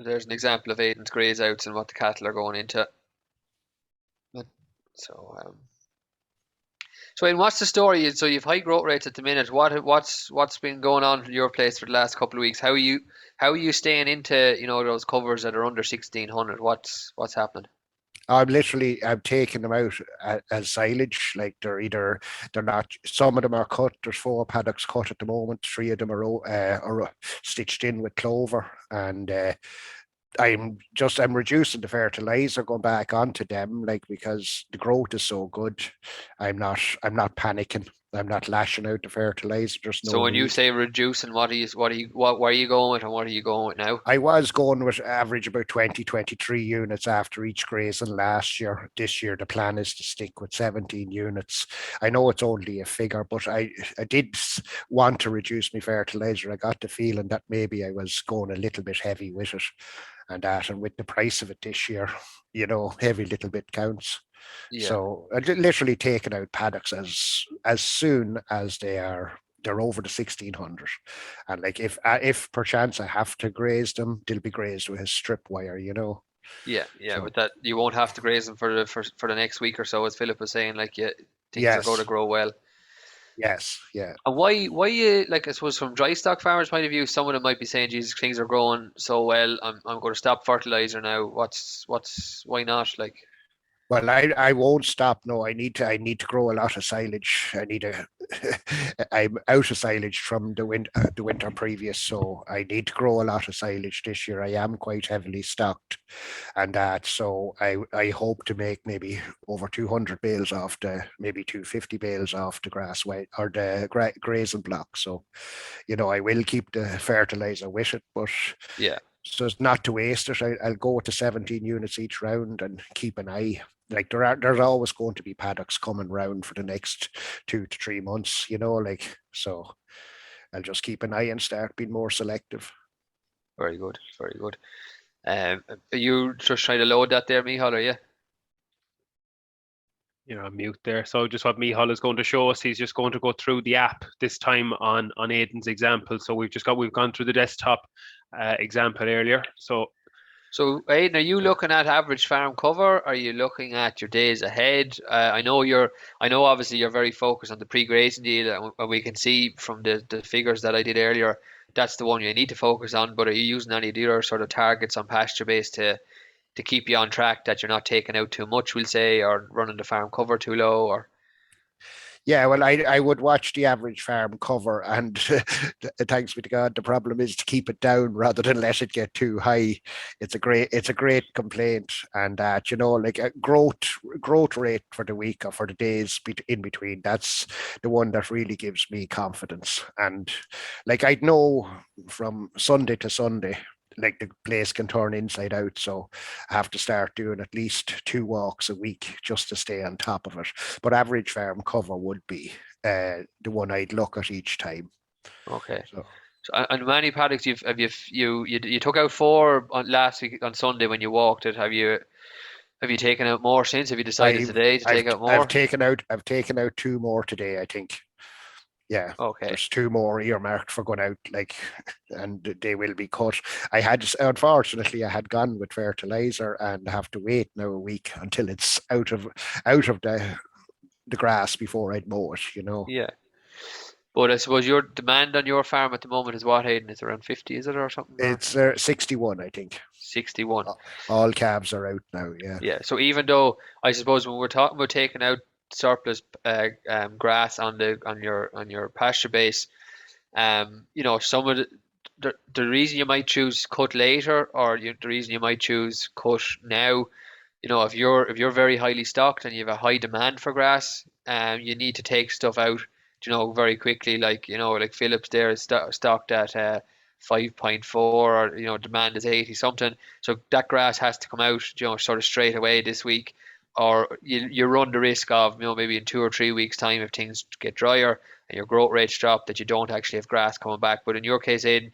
There's an example of Aidan's graze outs and what the cattle are going into. So, so Aidan, what's the story? So you've high growth rates at the minute. What's been going on at your place for the last couple of weeks? How are you staying into, you know, those covers that are under 1600? What's happening? I'm taking them out as silage. Like they're not. Some of them are cut. There's 4 paddocks cut at the moment. 3 of them are stitched in with clover, and I'm reducing the fertilizer, going back onto them, like, because the growth is so good. I'm not panicking. I'm not lashing out the fertilizer. There's no So when you need. say reducing, where are you going with, and what are you going with now? I was going with average about 23 units after each grazing last year. This year, the plan is to stick with 17 units. I know it's only a figure, but I did want to reduce my fertilizer. I got the feeling that maybe I was going a little bit heavy with it, and with the price of it this year, you know, every little bit counts. Yeah. So I literally taken out paddocks as soon as they're over the 1600, and like if perchance I have to graze them, they'll be grazed with a strip wire, you know. Yeah, So, but that you won't have to graze them for the next week or so, as Philip was saying. Like, things are going to yes, grow well. yes, yeah. And why you, like, I suppose from Drystock farmers' point of view, some of them might be saying, "Jesus, things are growing so well. I'm going to stop fertilizer now." Why not? Like, Well, I won't stop. No, I need to grow a lot of silage. I'm out of silage from the winter previous, so I need to grow a lot of silage this year. I am quite heavily stocked, and that, so I hope to make maybe over 200 bales off maybe 250 bales off the or the grazing block. So, you know, I will keep the fertilizer with it, but yeah, so as not to waste it, I'll go with the 17 units each round and keep an eye. Like there's always going to be paddocks coming round for the next 2 to 3 months, you know, like, so I'll just keep an eye and start being more selective. very good, very good. Are you just trying to load that there, Micheal, are you? You're on mute there. So just what Micheal is going to show us, he's just going to go through the app this time on Aidan's example. So we've gone through the desktop example earlier. So, Aidan, are you looking at average farm cover? Are you looking at your days ahead? I know obviously you're very focused on the pre-grazing deal, and we can see from the figures that I did earlier, that's the one you need to focus on. But are you using any of the other sort of targets on PastureBase to keep you on track, that you're not taking out too much, we'll say, or running the farm cover too low, or? Yeah, well, I would watch the average farm cover, and thanks be to God, the problem is to keep it down rather than let it get too high. It's a great complaint, and that, you know, like a growth rate for the week or for the days in between. That's the one that really gives me confidence. And like, I know from Sunday to Sunday, like, the place can turn inside out. So I have to start doing at least 2 walks a week just to stay on top of it. But average farm cover would be the one I'd look at each time. Okay. So And many paddocks you took out 4 on last week on Sunday when you walked it. Have you taken out more since? Have you decided today to take out more? I've taken out 2 more today, I think. Yeah, Okay. there's 2 more earmarked for going out, like, and they will be cut. Unfortunately, I had gone with fertilizer and have to wait now a week until it's out of the grass before I'd mow it. Yeah. But I suppose your demand on your farm at the moment is what, Aidan? Is around 50, is it, or something? Or It's 61, I think. 61. All calves are out now. Yeah. Yeah. So even though I suppose when we're talking about taking out surplus grass on your pasture base, some of the reason you might choose cut later, or the reason you might choose cut now, if you're very highly stocked and you have a high demand for grass, you need to take stuff out, very quickly. Like Philip's there is stocked at 5.4, or demand is 80 something. So that grass has to come out, sort of straight away this week, or you run the risk of, maybe in 2 or 3 weeks' time, if things get drier and your growth rates drop, that you don't actually have grass coming back. But in your case, Aidan,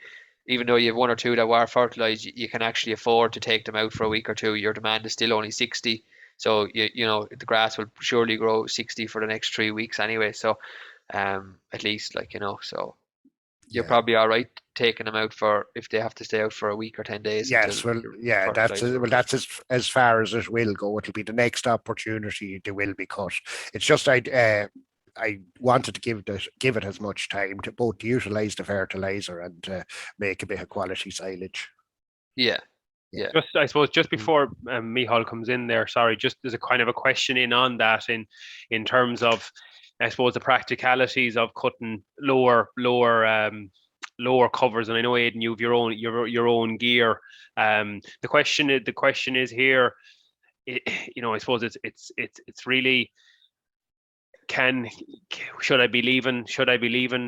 even though you have 1 or 2 that were fertilized, you can actually afford to take them out for a week or two. Your demand is still only 60, so the grass will surely grow 60 for the next 3 weeks anyway. So at least, so you're Yeah. probably all right taking them out for if they have to stay out for a week or 10 days. Yes, well, yeah, that's as far as it will go. It'll be the next opportunity they will be cut. It's just I wanted to give it as much time to both utilize the fertilizer and make a bit of quality silage. Yeah. I suppose just before Micheal comes in there, sorry, just there's a kind of a question in on that in terms of, I suppose, the practicalities of cutting lower covers. And I know, Aidan, you've your own gear. The question is here, I suppose it's really, should I be leaving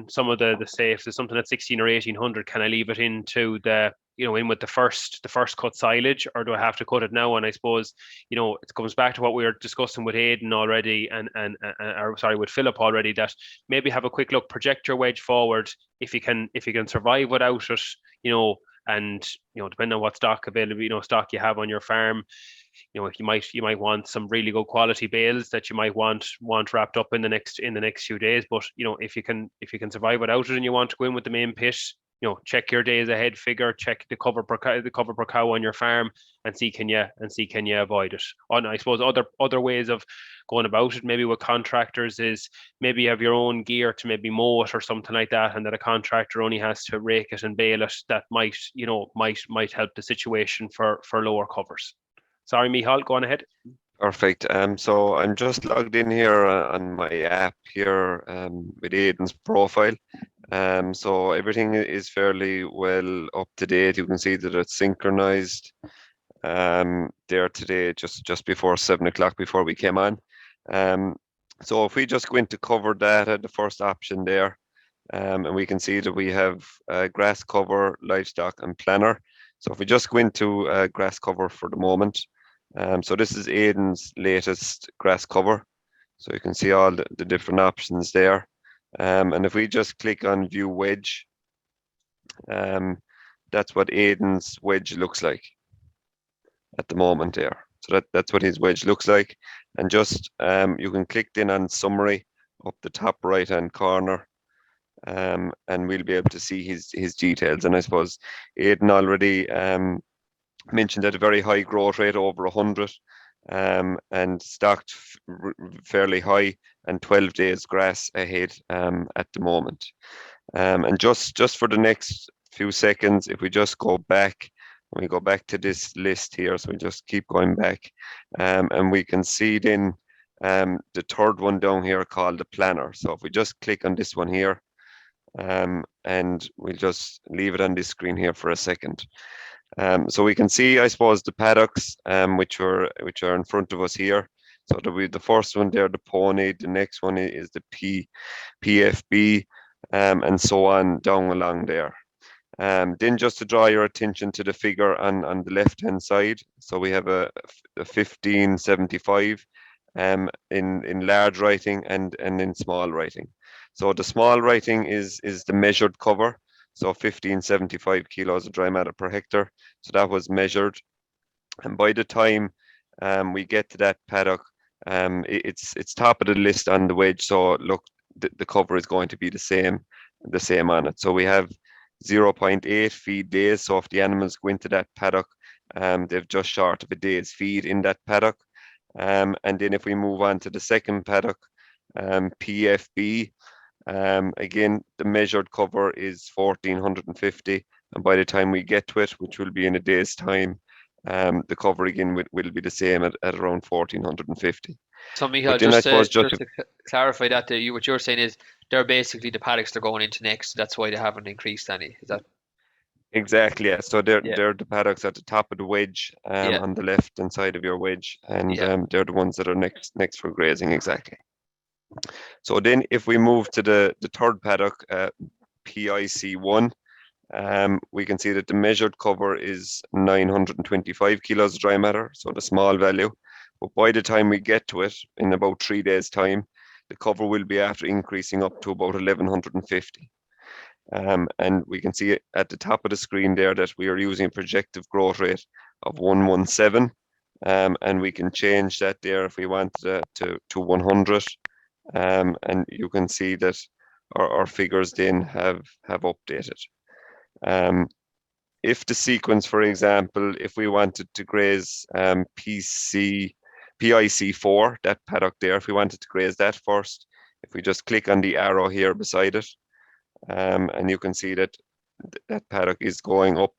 some of the say, if there's something at 16 or 1800, can I leave it into in with the first cut silage, or do I have to cut it now? And I suppose it comes back to what we were discussing with Aidan already, with Philip already, that maybe have a quick look, project your wedge forward if you can survive without it, and depending on what stock stock you have on your farm. If you might want some really good quality bales that you might want wrapped up in the next few days. But if you can survive without it and you want to go in with the main pit, check your days ahead figure, check the cover per cow on your farm, and see can you avoid it. And I suppose other ways of going about it, maybe with contractors, is maybe you have your own gear to maybe mow it or something like that, and that a contractor only has to rake it and bale it. That might help the situation for lower covers. Sorry, Micheal, go on ahead. Perfect. So I'm just logged in here on my app here with Aidan's profile. So everything is fairly well up to date. You can see that it's synchronized there today, just before 7 o'clock, before we came on. So if we just go into cover data, the first option there, and we can see that we have grass cover, livestock, and planner. So if we just go into grass cover for the moment, so this is Aidan's latest grass cover. So you can see all the different options there. And if we just click on view wedge, that's what Aidan's wedge looks like at the moment there. So that's what his wedge looks like. And just you can click in on summary up the top right hand corner, and we'll be able to see his details. And I suppose Aidan already mentioned at a very high growth rate, over 100, and stocked fairly high, and 12 days grass ahead at the moment. And just for the next few seconds, if we just go back, we go back to this list here, so we just keep going back, and we can see then the third one down here called the planner. So if we just click on this one here, and we'll just leave it on this screen here for a second. So we can see, I suppose, the paddocks, which are in front of us here. So there'll be the first one there, the pony. The next one is the PFB, and so on down along there. Then just to draw your attention to the figure on the left-hand side. So we have a 1575 in large writing and in small writing. So the small writing is the measured cover. So 1575 kilos of dry matter per hectare. So that was measured. And by the time we get to that paddock, it's top of the list on the wedge. So look, the cover is going to be the same on it. So we have 0.8 feed days. So if the animals go into that paddock, they've just short of a day's feed in that paddock. And then if we move on to the second paddock, PFB, again, the measured cover is 1450. And by the time we get to it, which will be in a day's time, the cover again will be the same at around 1450. So Micheal, just to clarify that, what you're saying is they're basically the paddocks they're going into next. That's why they haven't increased any. Is that exactly? Yeah. So they're the paddocks at the top of the wedge, on the left hand side of your wedge, and they're the ones that are next for grazing. Exactly. So then, if we move to the third paddock, PIC1. We can see that the measured cover is 925 kilos dry matter, so the small value. But by the time we get to it, in about 3 days' time, the cover will be after increasing up to about 1150. And we can see at the top of the screen there that we are using a projected growth rate of 117. And we can change that there if we want to 100. And you can see that our figures then have updated. If the sequence, for example, if we wanted to graze PIC4, that paddock there, if we wanted to graze that first, if we just click on the arrow here beside it, and you can see that that paddock is going up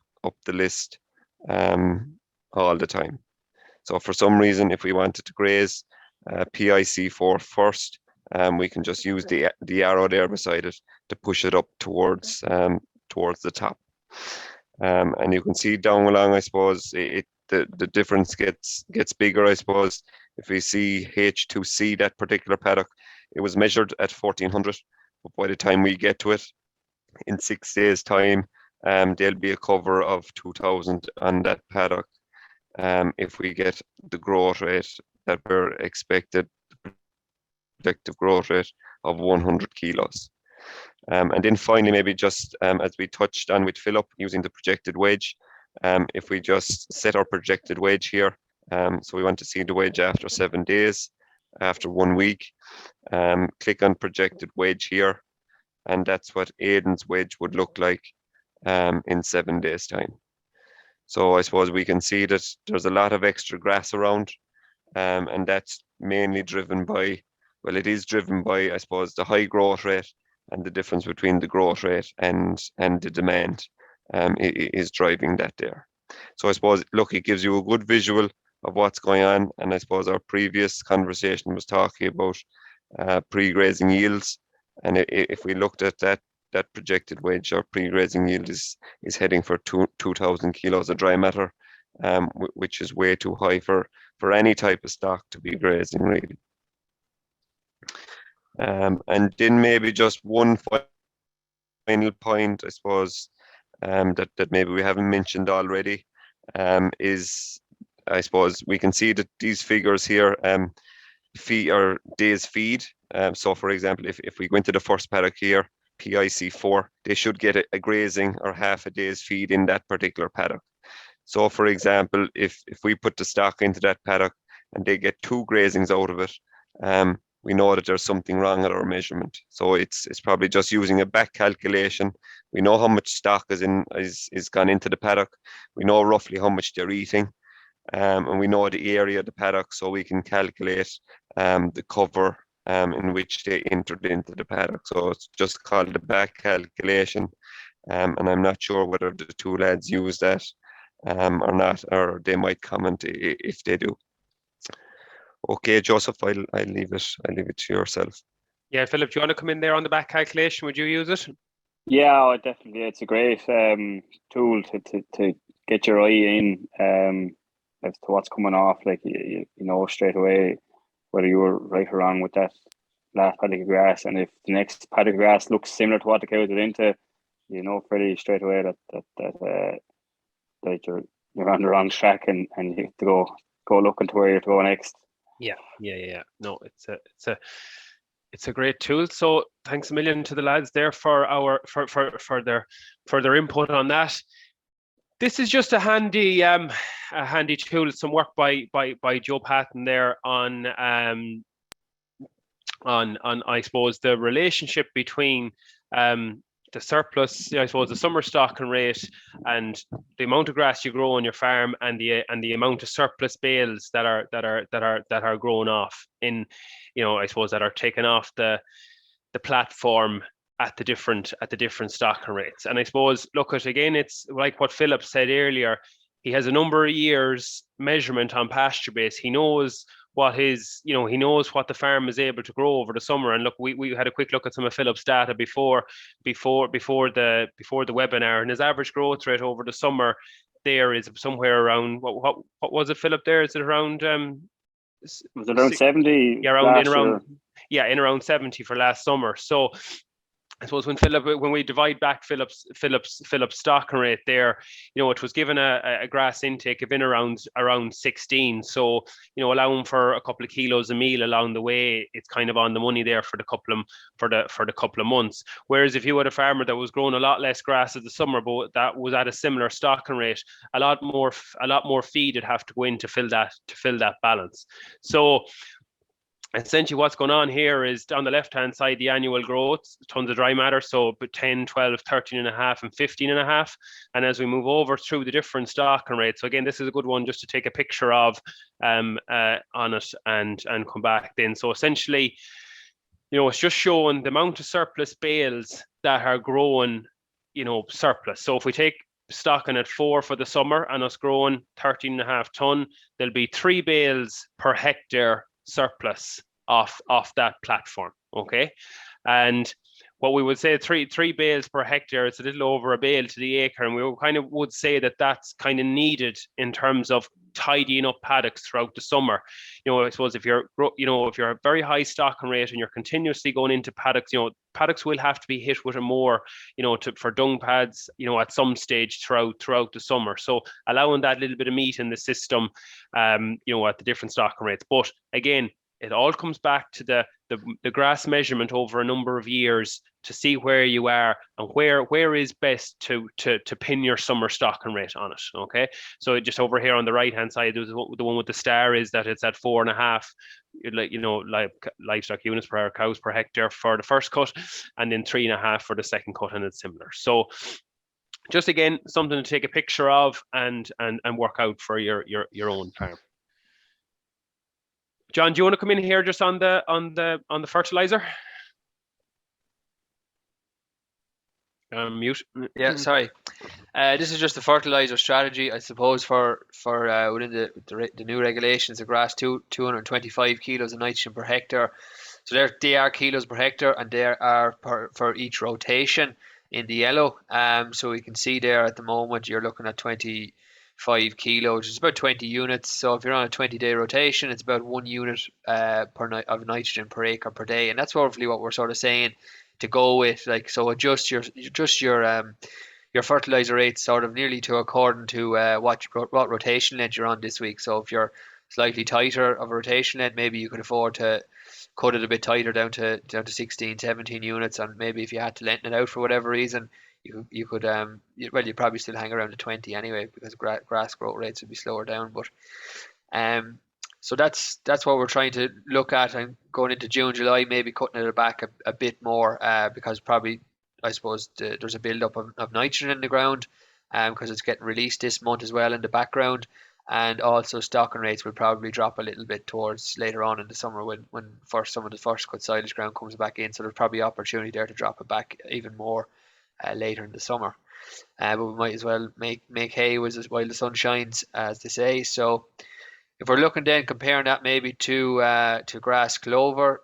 the list all the time. So for some reason, if we wanted to graze PIC4 first, we can just use the arrow there beside it to push it up towards the top. And you can see down along, I suppose, the difference gets bigger, I suppose. If we see H2C, that particular paddock, it was measured at 1400, but by the time we get to it, in 6 days' time, there'll be a cover of 2000 on that paddock. If we get the growth rate that we're expected, the predictive growth rate of 100 kilos. And then finally, maybe just as we touched on with Philip, using the projected wedge, if we just set our projected wedge here, so we want to see the wedge after 7 days, after 1 week, click on projected wedge here, and that's what Aidan's wedge would look like in 7 days' time. So I suppose we can see that there's a lot of extra grass around, and that's mainly driven by, well, it is driven by, I suppose, the high growth rate, and the difference between the growth rate and the demand is driving that there. So I suppose, look, it gives you a good visual of what's going on, and I suppose our previous conversation was talking about pre-grazing yields, and if we looked at that projected wedge, our pre-grazing yield is heading for 2,000 kilos of dry matter, which is way too high for any type of stock to be grazing, really. And then maybe just one final point, I suppose, that maybe we haven't mentioned already, is, I suppose, we can see that these figures here, feed or days feed. So for example, if we go into the first paddock here, PIC4, they should get a grazing or half a day's feed in that particular paddock. So for example, if we put the stock into that paddock and they get 2 grazings out of it, we know that there's something wrong at our measurement. So it's probably just using a back calculation. We know how much stock is gone into the paddock. We know roughly how much they're eating, and we know the area of the paddock, so we can calculate the cover in which they entered into the paddock. So it's just called the back calculation, and I'm not sure whether the 2 lads use that or not, or they might comment if they do. Okay, Joseph, I'll leave it to yourself. Yeah, Philip, do you want to come in there on the back calculation? Would you use it? Yeah, definitely. It's a great tool to get your eye in as to what's coming off. Like you know straight away whether you were right or wrong with that last paddock of grass, and if the next paddock of grass looks similar to what the cows are into, you know pretty straight away that you're on the wrong track, and you have to go looking to where you're to go next. Yeah. No, it's a great tool. So thanks a million to the lads there for their input on that. This is just a handy tool. Some work by Joe Patton there on on I suppose the relationship between the surplus, I suppose the summer stocking rate and the amount of grass you grow on your farm, and the amount of surplus bales that are grown off in, I suppose, that are taken off the platform at the different stocking rates. And I suppose, look at again, it's like what Philip said earlier. He has a number of years measurement on PastureBase. He knows what he knows what the farm is able to grow over the summer. And look, we had a quick look at some of Philip's data before the webinar, and his average growth rate over the summer there is somewhere around what was it, Philip? There is it around was it around 70? Yeah, in around 70 for last summer. So I suppose when we divide back Philip's stocking rate there, it was given a grass intake of in around 16. So, allowing for a couple of kilos of meal along the way, it's kind of on the money there for the couple of months. Whereas if you had a farmer that was growing a lot less grass in the summer, but that was at a similar stocking rate, a lot more feed would have to go in to fill that balance. So essentially what's going on here is on the left-hand side, the annual growth, tons of dry matter, so 10, 12, 13 and a half and 15 and a half. And as we move over through the different stocking rates, so again, this is a good one just to take a picture of on it and come back then. So essentially, it's just showing the amount of surplus bales that are growing, surplus. So if we take stocking at 4 for the summer and us growing 13 and a half ton, there'll be 3 bales per hectare surplus off that platform. Okay, and what we would say, three bales per hectare, it's a little over a bale to the acre, and we would say that that's kind of needed in terms of tidying up paddocks throughout the summer. I suppose if you're a very high stocking rate and you're continuously going into paddocks, paddocks will have to be hit with a more, for dung pads, at some stage throughout the summer. So allowing that little bit of meat in the system, at the different stocking rates. But again, it all comes back to the grass measurement over a number of years to see where you are and where is best to pin your summer stocking rate on it. Okay, so just over here on the right hand side, the one with the star is that it's at 4.5, like livestock units per hour, cows per hectare for the first cut, and then 3.5 for the second cut, and it's similar. So just again, something to take a picture of and work out for your own farm. John, do you want to come in here just on the fertilizer? Mute. Yeah, sorry. This is just the fertilizer strategy, I suppose, for within the new regulations of grass, 225 kilos of nitrogen per hectare. So they are kilos per hectare, and they are for each rotation in the yellow. So we can see there at the moment you're looking at 25 kilos, it's about 20 units. So if you're on a 20-day rotation, it's about 1 unit of nitrogen per acre per day, and that's roughly what we're sort of saying to go with. Like, so adjust your fertilizer rates sort of nearly to according to what rotation length you're on this week. So if you're slightly tighter of a rotation length, maybe you could afford to cut it a bit tighter down to 16, 17 units, and maybe if you had to lengthen it out for whatever reason, you could you'd probably still hang around the 20 anyway, because grass growth rates would be slower down. But so that's what we're trying to look at, and going into June, July, maybe cutting it back a bit more, because probably, I suppose, there's a build-up of nitrogen in the ground, because it's getting released this month as well in the background, and also stocking rates will probably drop a little bit towards later on in the summer when some of the first cut silage ground comes back in. So there's probably opportunity there to drop it back even more later in the summer. But we might as well make hay while the sun shines, as they say. So if we're looking then comparing that maybe to grass clover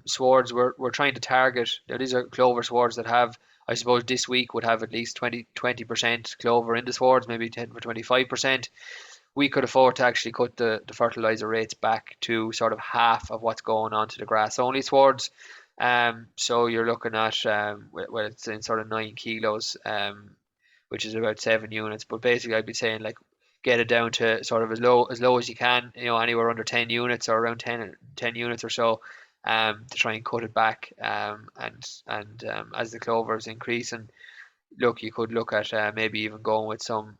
swards, we're trying to target. These are clover swards that have, I suppose, this week would have at least 20% clover in the swards, maybe 10 or 25%. We could afford to actually cut the fertilizer rates back to sort of half of what's going on to the grass only swards. So you're looking at well, it's in sort of 9 kilos, which is about 7 units. But basically, I'd be saying, like, get it down to sort of as low as you can, anywhere under 10 units or around 10 units or so, to try and cut it back. And as the clover is increasing, you could look at maybe even going with some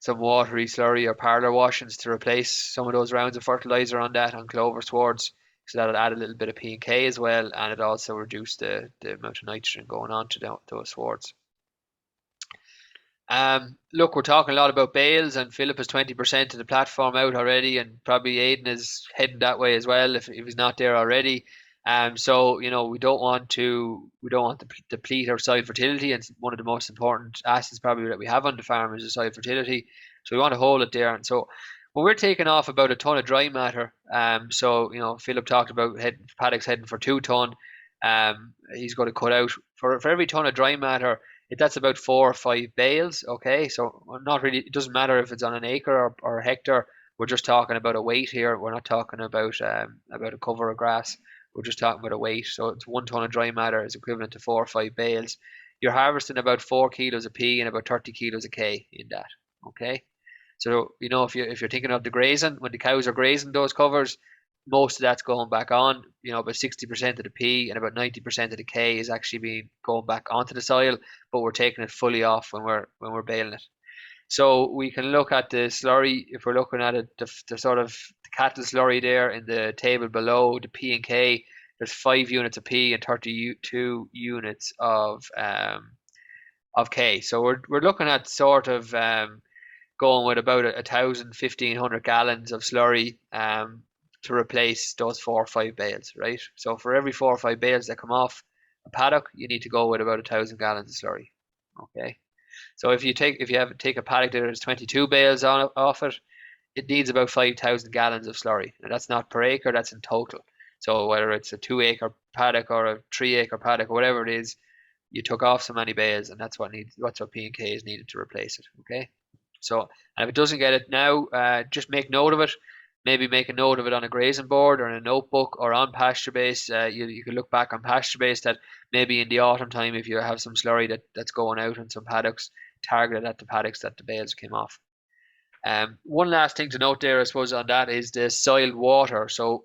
watery slurry or parlour washings to replace some of those rounds of fertilizer on clover swards. So that'll add a little bit of P and K as well, and it also reduce the amount of nitrogen going on to those swords. Look, we're talking a lot about bales, and Philip has 20% of the platform out already, and probably Aidan is heading that way as well if he's not there already. So you know, we don't want to deplete our soil fertility, and one of the most important assets probably that we have on the farm is the soil fertility. So we want to hold it there. And so when we're taking off about a ton of dry matter, so you know, Philip talked about paddocks heading for 2 ton. He's going to cut out for every ton of dry matter. That's about 4 or 5 bales. Okay, so not really. It doesn't matter if it's on an acre or a hectare. We're just talking about a weight here. We're not talking about a cover of grass. We're just talking about a weight. So it's 1 ton of dry matter is equivalent to 4 or 5 bales. You're harvesting about 4 kilos of P and about 30 kilos of K in that. Okay, so you know, if you're thinking of the grazing, when the cows are grazing those covers, most of that's going back on. You know, about 60% of the P and about 90% of the K is actually being going back onto the soil, but we're taking it fully off when we're baling it. So we can look at the slurry. If we're looking at it, the sort of the cattle slurry there in the table below, the P and K, there's 5 units of P and 32 units of K. So we're looking at sort of going with about 1,500 gallons of slurry to replace those 4 or 5 bales, right? So for every 4 or 5 bales that come off a paddock, you need to go with about 1,000 gallons of slurry. Okay. So if you take a paddock that has 22 bales off it, it needs about 5,000 gallons of slurry. And that's not per acre, that's in total. So whether it's a 2-acre paddock or a 3-acre paddock or whatever it is, you took off so many bales, and that's what P and K is needed to replace it. Okay. So, and if it doesn't get it now, just make note of it. Maybe make a note of it on a grazing board or in a notebook or on PastureBase. You can look back on PastureBase that maybe in the autumn time, if you have some slurry that's going out on some paddocks, target it at the paddocks that the bales came off. One last thing to note there, I suppose, on that is the soil water. So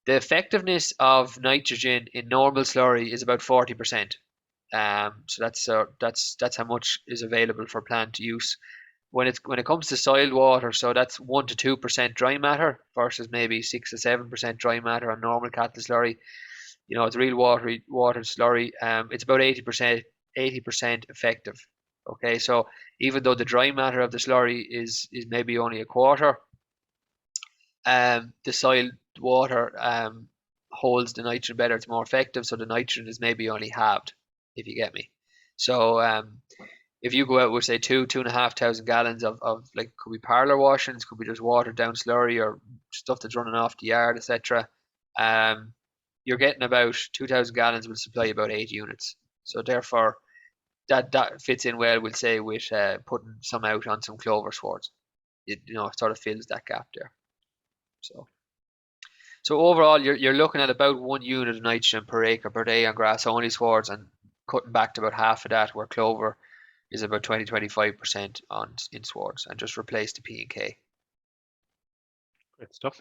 the effectiveness of nitrogen in normal slurry is about 40%. So that's how much is available for plant use. When it comes to soil water, so that's 1 to 2% dry matter versus maybe 6 to 7% dry matter on normal cattle slurry. You know, it's real water slurry. It's about 80% effective. Okay, so even though the dry matter of the slurry is maybe only a quarter, the soil water holds the nitrogen better. It's more effective, so the nitrogen is maybe only halved, if you get me. So if you go out with say 2,500 gallons of like, could be parlor washings, could be just watered down slurry or stuff that's running off the yard, etc. You're getting about 2,000 gallons will supply about 8 units. So therefore, that fits in well, we'll say, with putting some out on some clover swords. It sort of fills that gap there. So overall, you're looking at about 1 unit of nitrogen per acre per day on grass only swords, and cutting back to about half of that where clover is about 20-25% in swords, and just replace the P and K. Great stuff.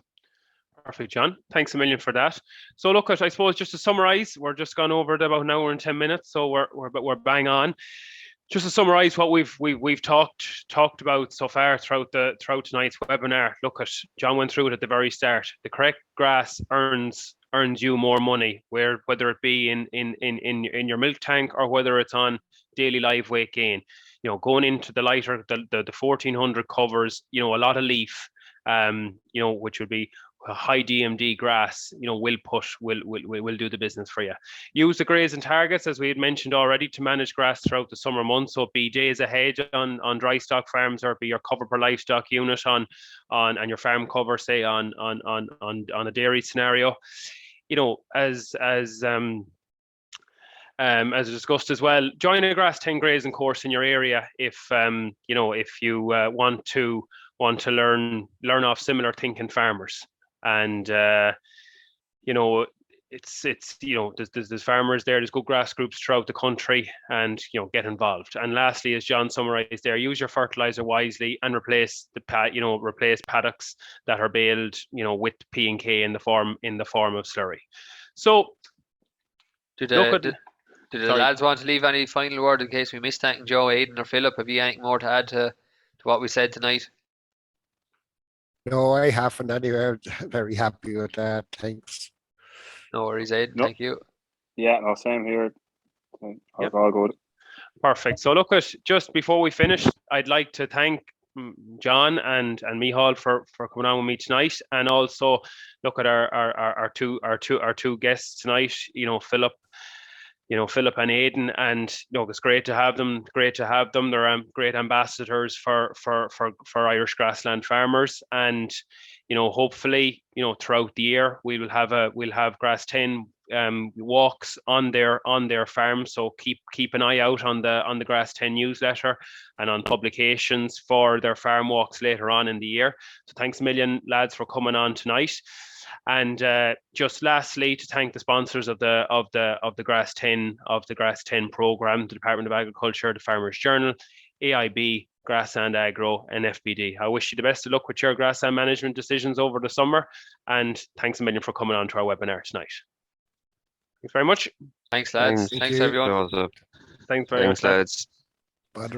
Perfect, John. Thanks a million for that. So look, I suppose just to summarise, we're just gone over it about an hour and 10 minutes, so we're bang on. Just to summarise what we've talked about so far throughout tonight's webinar. Look, John went through it at the very start. The correct grass earns you more money, whether it be in your milk tank or whether it's on daily live weight gain. You know, going into the lighter, the 1400 covers, you know, a lot of leaf, you know, which would be a high DMD grass, you know, will do the business for you. Use the grazing targets, as we had mentioned already, to manage grass throughout the summer months. So be days ahead on Drystock farms, or be your cover per livestock unit on and your farm cover, say on a dairy scenario. You know, as discussed as well, join a grass 10 grazing course in your area if you know, if you want to learn off similar thinking farmers. And you know, it's you know, there's farmers there, there's good grass groups throughout the country, and you know, get involved. And lastly, as John summarized there, use your fertilizer wisely and replace paddocks that are baled, you know, with P and K in the form of slurry. So did the lads want to leave any final word in case we missed thanking Joe, Aidan or Philip? Have you anything more to add to what we said tonight? No, I haven't anyway. I'm very happy with that. Thanks. No worries, Aidan. No. Thank you. Yeah, no, same here. Yep. All good. Perfect. So look, just before we finish, I'd like to thank John and Micheal for coming on with me tonight, and also look at our two guests tonight. Philip and Aidan, and it's great to have them. They're great ambassadors for Irish grassland farmers, and hopefully throughout the year we'll have Grass 10 walks on their farm. So keep an eye out on the Grass 10 newsletter and on publications for their farm walks later on in the year. So thanks a million, lads, for coming on tonight. And just lastly, to thank the sponsors of the Grass 10 program: the Department of Agriculture, the Farmers Journal, AIB, Grassland Agro, and FBD. I wish you the best of luck with your grassland management decisions over the summer, and thanks a million for coming on to our webinar tonight. Thanks very much. Thanks, lads. Thank Thanks you. everyone. Joseph. Thanks very much, lads. Bad